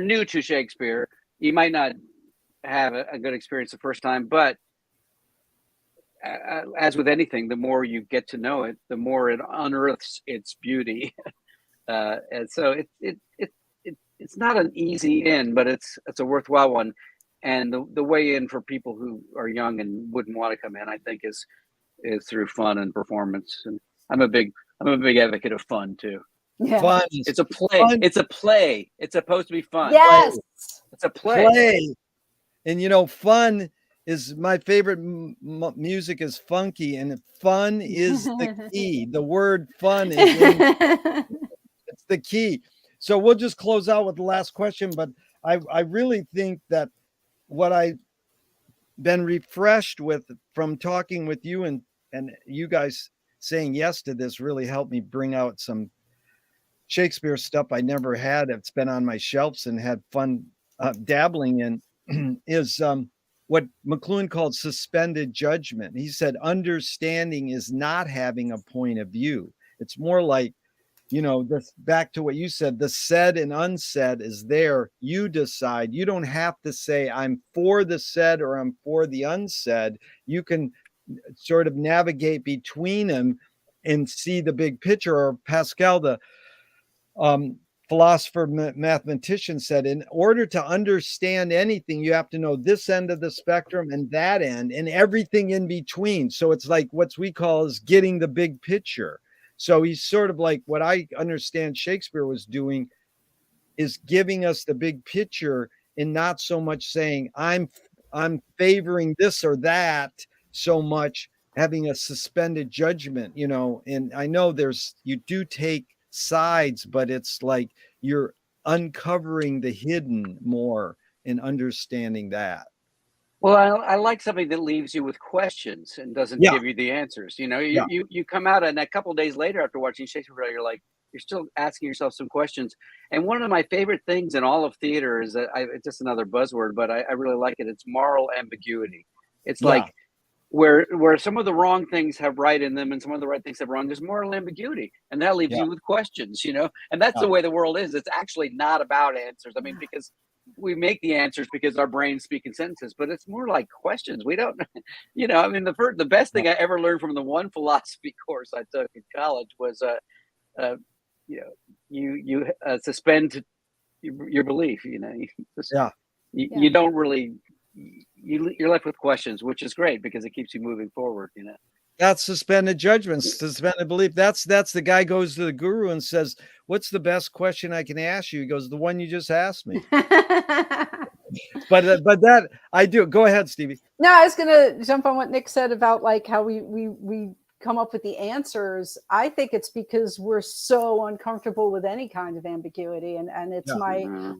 new to Shakespeare, you might not have a good experience the first time. But as with anything, the more you get to know it, the more it unearths its beauty. And so it's not an easy in, but it's a worthwhile one. And the way in for people who are young and wouldn't want to come in, I think, is through fun and performance. And I'm a big advocate of fun too. Yeah. Fun. It's a play. Fun. It's a play. It's supposed to be fun. Yes. It's a play. And fun is my favorite. Music is funky, and fun is the key. The word fun is it's the key. So we'll just close out with the last question. But I really think that what I been refreshed with from talking with you, and you guys saying yes to this really helped me bring out some Shakespeare stuff I never had. It's been on my shelves and had fun dabbling in. Is what McLuhan called suspended judgment. He said understanding is not having a point of view. It's more like, this, back to what you said, the said and unsaid is there. You decide. You don't have to say I'm for the said or I'm for the unsaid. You can sort of navigate between them and see the big picture. Or Pascal, the philosopher mathematician, said, in order to understand anything, you have to know this end of the spectrum and that end and everything in between. So it's like what we call is getting the big picture. So he's sort of like, what I understand Shakespeare was doing is giving us the big picture and not so much saying I'm favoring this or that so much, having a suspended judgment, and I know you do take sides, but it's like you're uncovering the hidden more and understanding that. Well, I like something that leaves you with questions and doesn't give you the answers. You come out, and a couple of days later after watching Shakespeare, you're still asking yourself some questions. And one of my favorite things in all of theater is that it's just another buzzword, but I really like it. It's moral ambiguity. It's like where some of the wrong things have right in them and some of the right things have wrong. There's moral ambiguity, and that leaves you with questions. And that's the way the world is. It's actually not about answers. I mean, because we make the answers because our brains speak in sentences, but it's more like questions. We don't, I mean, the best thing I ever learned from the one philosophy course I took in college was, you suspend your belief. You don't really, you're left with questions, which is great because it keeps you moving forward. That's suspended judgment, suspended belief. That's the guy goes to the guru and says, "What's the best question I can ask you?" He goes, "The one you just asked me." But that I do. Go ahead, Stevie. No, I was gonna jump on what Nick said about like how we come up with the answers. I think it's because we're so uncomfortable with any kind of ambiguity, and it's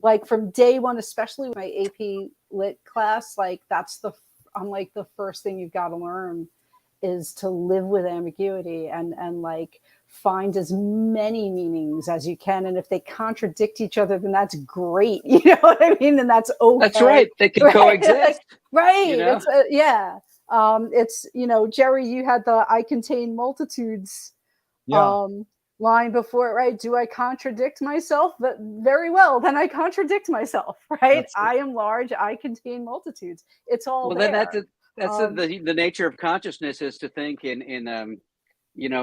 like from day one, especially my AP Lit class, like I'm like the first thing you've got to learn is to live with ambiguity and like find as many meanings as you can. And if they contradict each other, then that's great. You know what I mean? And that's okay. That's right. They can coexist. Right. It's, it's, Jerry, you had the "I contain multitudes" line before, right? Do I contradict myself? But very well, then I contradict myself, right? I am large, I contain multitudes. It's all there. Then that's the nature of consciousness, is to think in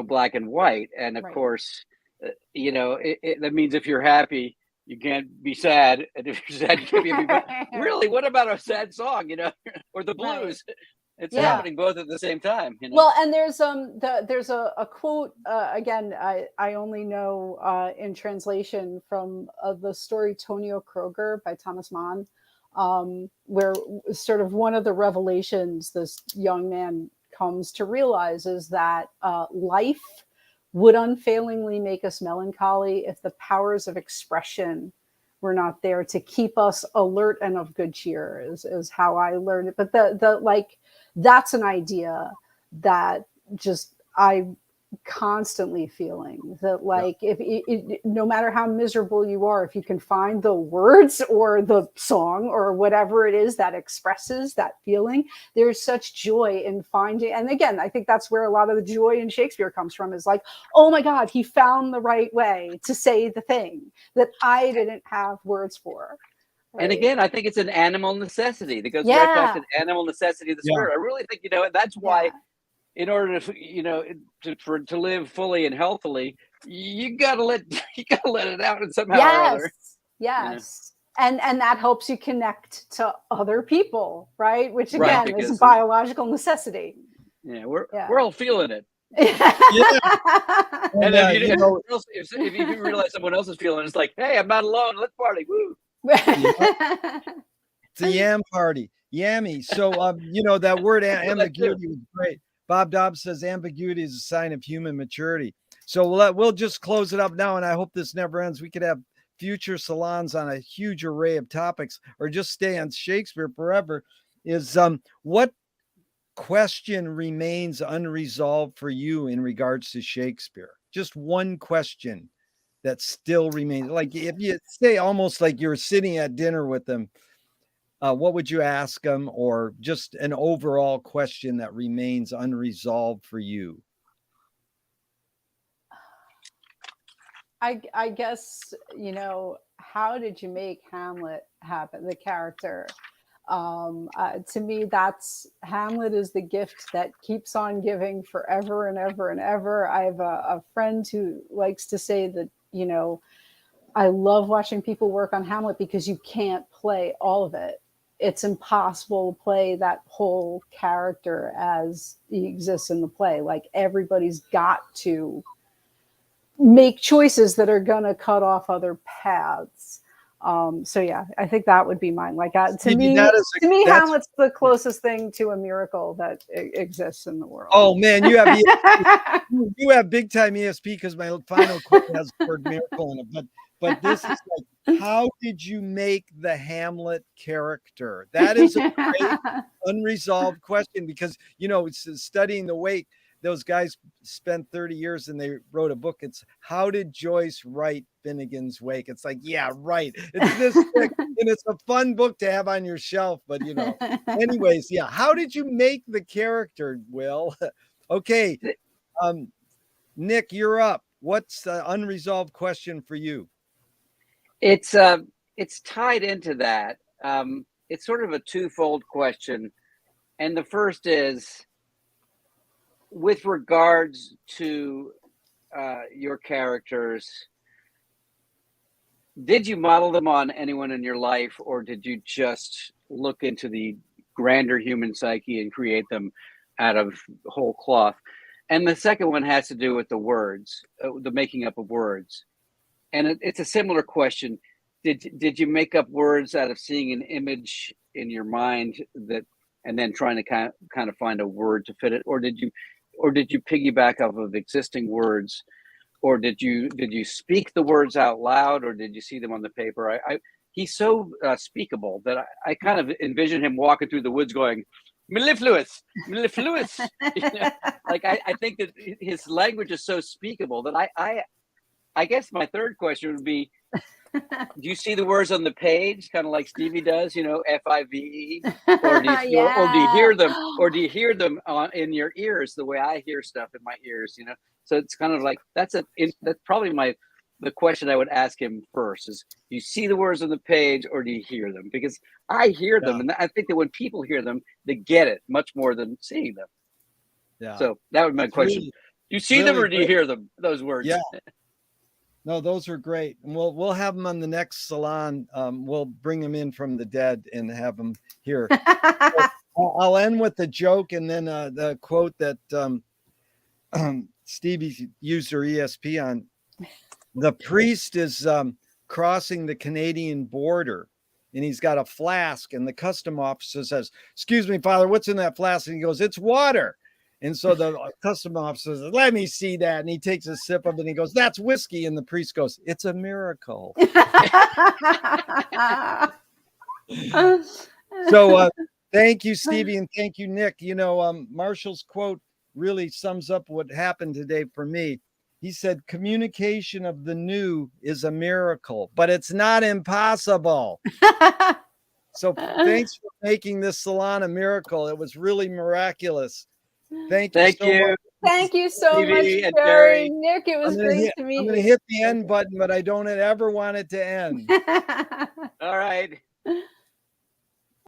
black and white. And of course, that means if you're happy, you can't be sad, and if you're sad, you can't be happy. Really, what about a sad song, or the blues? It's happening both at the same time. Well, and there's a quote, again, I only know in translation from the story Tonio Kroger by Thomas Mann, where sort of one of the revelations this young man comes to realize is that life would unfailingly make us melancholy if the powers of expression were not there to keep us alert and of good cheer, is how I learned it. But that's an idea that just I constantly feeling that if no matter how miserable you are, if you can find the words or the song or whatever it is that expresses that feeling, there's such joy in finding. And again, I think that's where a lot of the joy in Shakespeare comes from, is like, oh my God, he found the right way to say the thing that I didn't have words for. Right. And again, I think it's an animal necessity that goes right back to the animal necessity of the spirit. I really think, that's why in order to live fully and healthily, you gotta let it out and somehow or other. Yes. And that helps you connect to other people, right? Which again is a biological necessity. Yeah, we're all feeling it. And if you realize someone else is feeling it, it's like, hey, I'm not alone. Let's party. Woo. It's a yam party. Yammy. So that word ambiguity was great. Bob Dobbs says ambiguity is a sign of human maturity. So we'll just close it up now, and I hope this never ends. We could have future salons on a huge array of topics, or just stay on Shakespeare forever. is what question remains unresolved for you in regards to Shakespeare? Just one question that still remains. Like if you say almost like you're sitting at dinner with them, what would you ask them? Or just an overall question that remains unresolved for you? I guess, how did you make Hamlet happen, the character? To me, that's Hamlet is the gift that keeps on giving forever and ever and ever. I have a friend who likes to say that, I love watching people work on Hamlet because you can't play all of it. It's impossible to play that whole character as he exists in the play. Like everybody's got to make choices that are going to cut off other paths. So yeah, I think that would be mine. Like to me, Hamlet's the closest thing to a miracle that exists in the world. Oh man, you have ESP. You have big time ESP because my final quote has the word miracle in it. But this is like, how did you make the Hamlet character? That is a great unresolved question because it's studying the Wake. Those guys spent 30 years and they wrote a book. It's how did Joyce write Finnegan's Wake? It's like, yeah, right. It's this thick, and it's a fun book to have on your shelf. But anyways, yeah. How did you make the character, Will? Okay. Nick, you're up. What's the unresolved question for you? It's tied into that. It's sort of a twofold question. And the first is, with regards to your characters, did you model them on anyone in your life, or did you just look into the grander human psyche and create them out of whole cloth? And the second one has to do with the words, the making up of words. And it's a similar question. Did you make up words out of seeing an image in your mind and then trying to kind of find a word to fit it, or did you piggyback off of existing words, or did you speak the words out loud, or did you see them on the paper? He's so speakable that I kind of envision him walking through the woods going, mellifluous, mellifluous. Like I think that his language is so speakable that I guess my third question would be, do you see the words on the page, kind of like Stevie does, FIVE, or do you hear them, in your ears the way I hear stuff in my ears, So it's kind of like that's probably the question I would ask him first is, do you see the words on the page or do you hear them? Because I hear them, and I think that when people hear them, they get it much more than seeing them. Yeah. So that would be my question. Really, do you see them or do you hear them? Those words. Yeah. No, those are great. And we'll have them on the next salon. We'll bring them in from the dead and have them here. So I'll end with the joke and then the quote that Stevie used her ESP on. The priest is crossing the Canadian border and he's got a flask, and the custom officer says, "Excuse me, Father, what's in that flask?" And he goes, "It's water." And so the custom officer says, "Let me see that." And he takes a sip of it and he goes, "That's whiskey." And the priest goes, "It's a miracle." So thank you, Stevie, and thank you, Nick. Marshall's quote really sums up what happened today for me. He said, "Communication of the new is a miracle, but it's not impossible." So thanks for making this salon a miracle. It was really miraculous. Thank you so much. Thank you so much, Jerry. Nick, it was great to meet you. I'm going to hit the end button, but I don't ever want it to end. All right.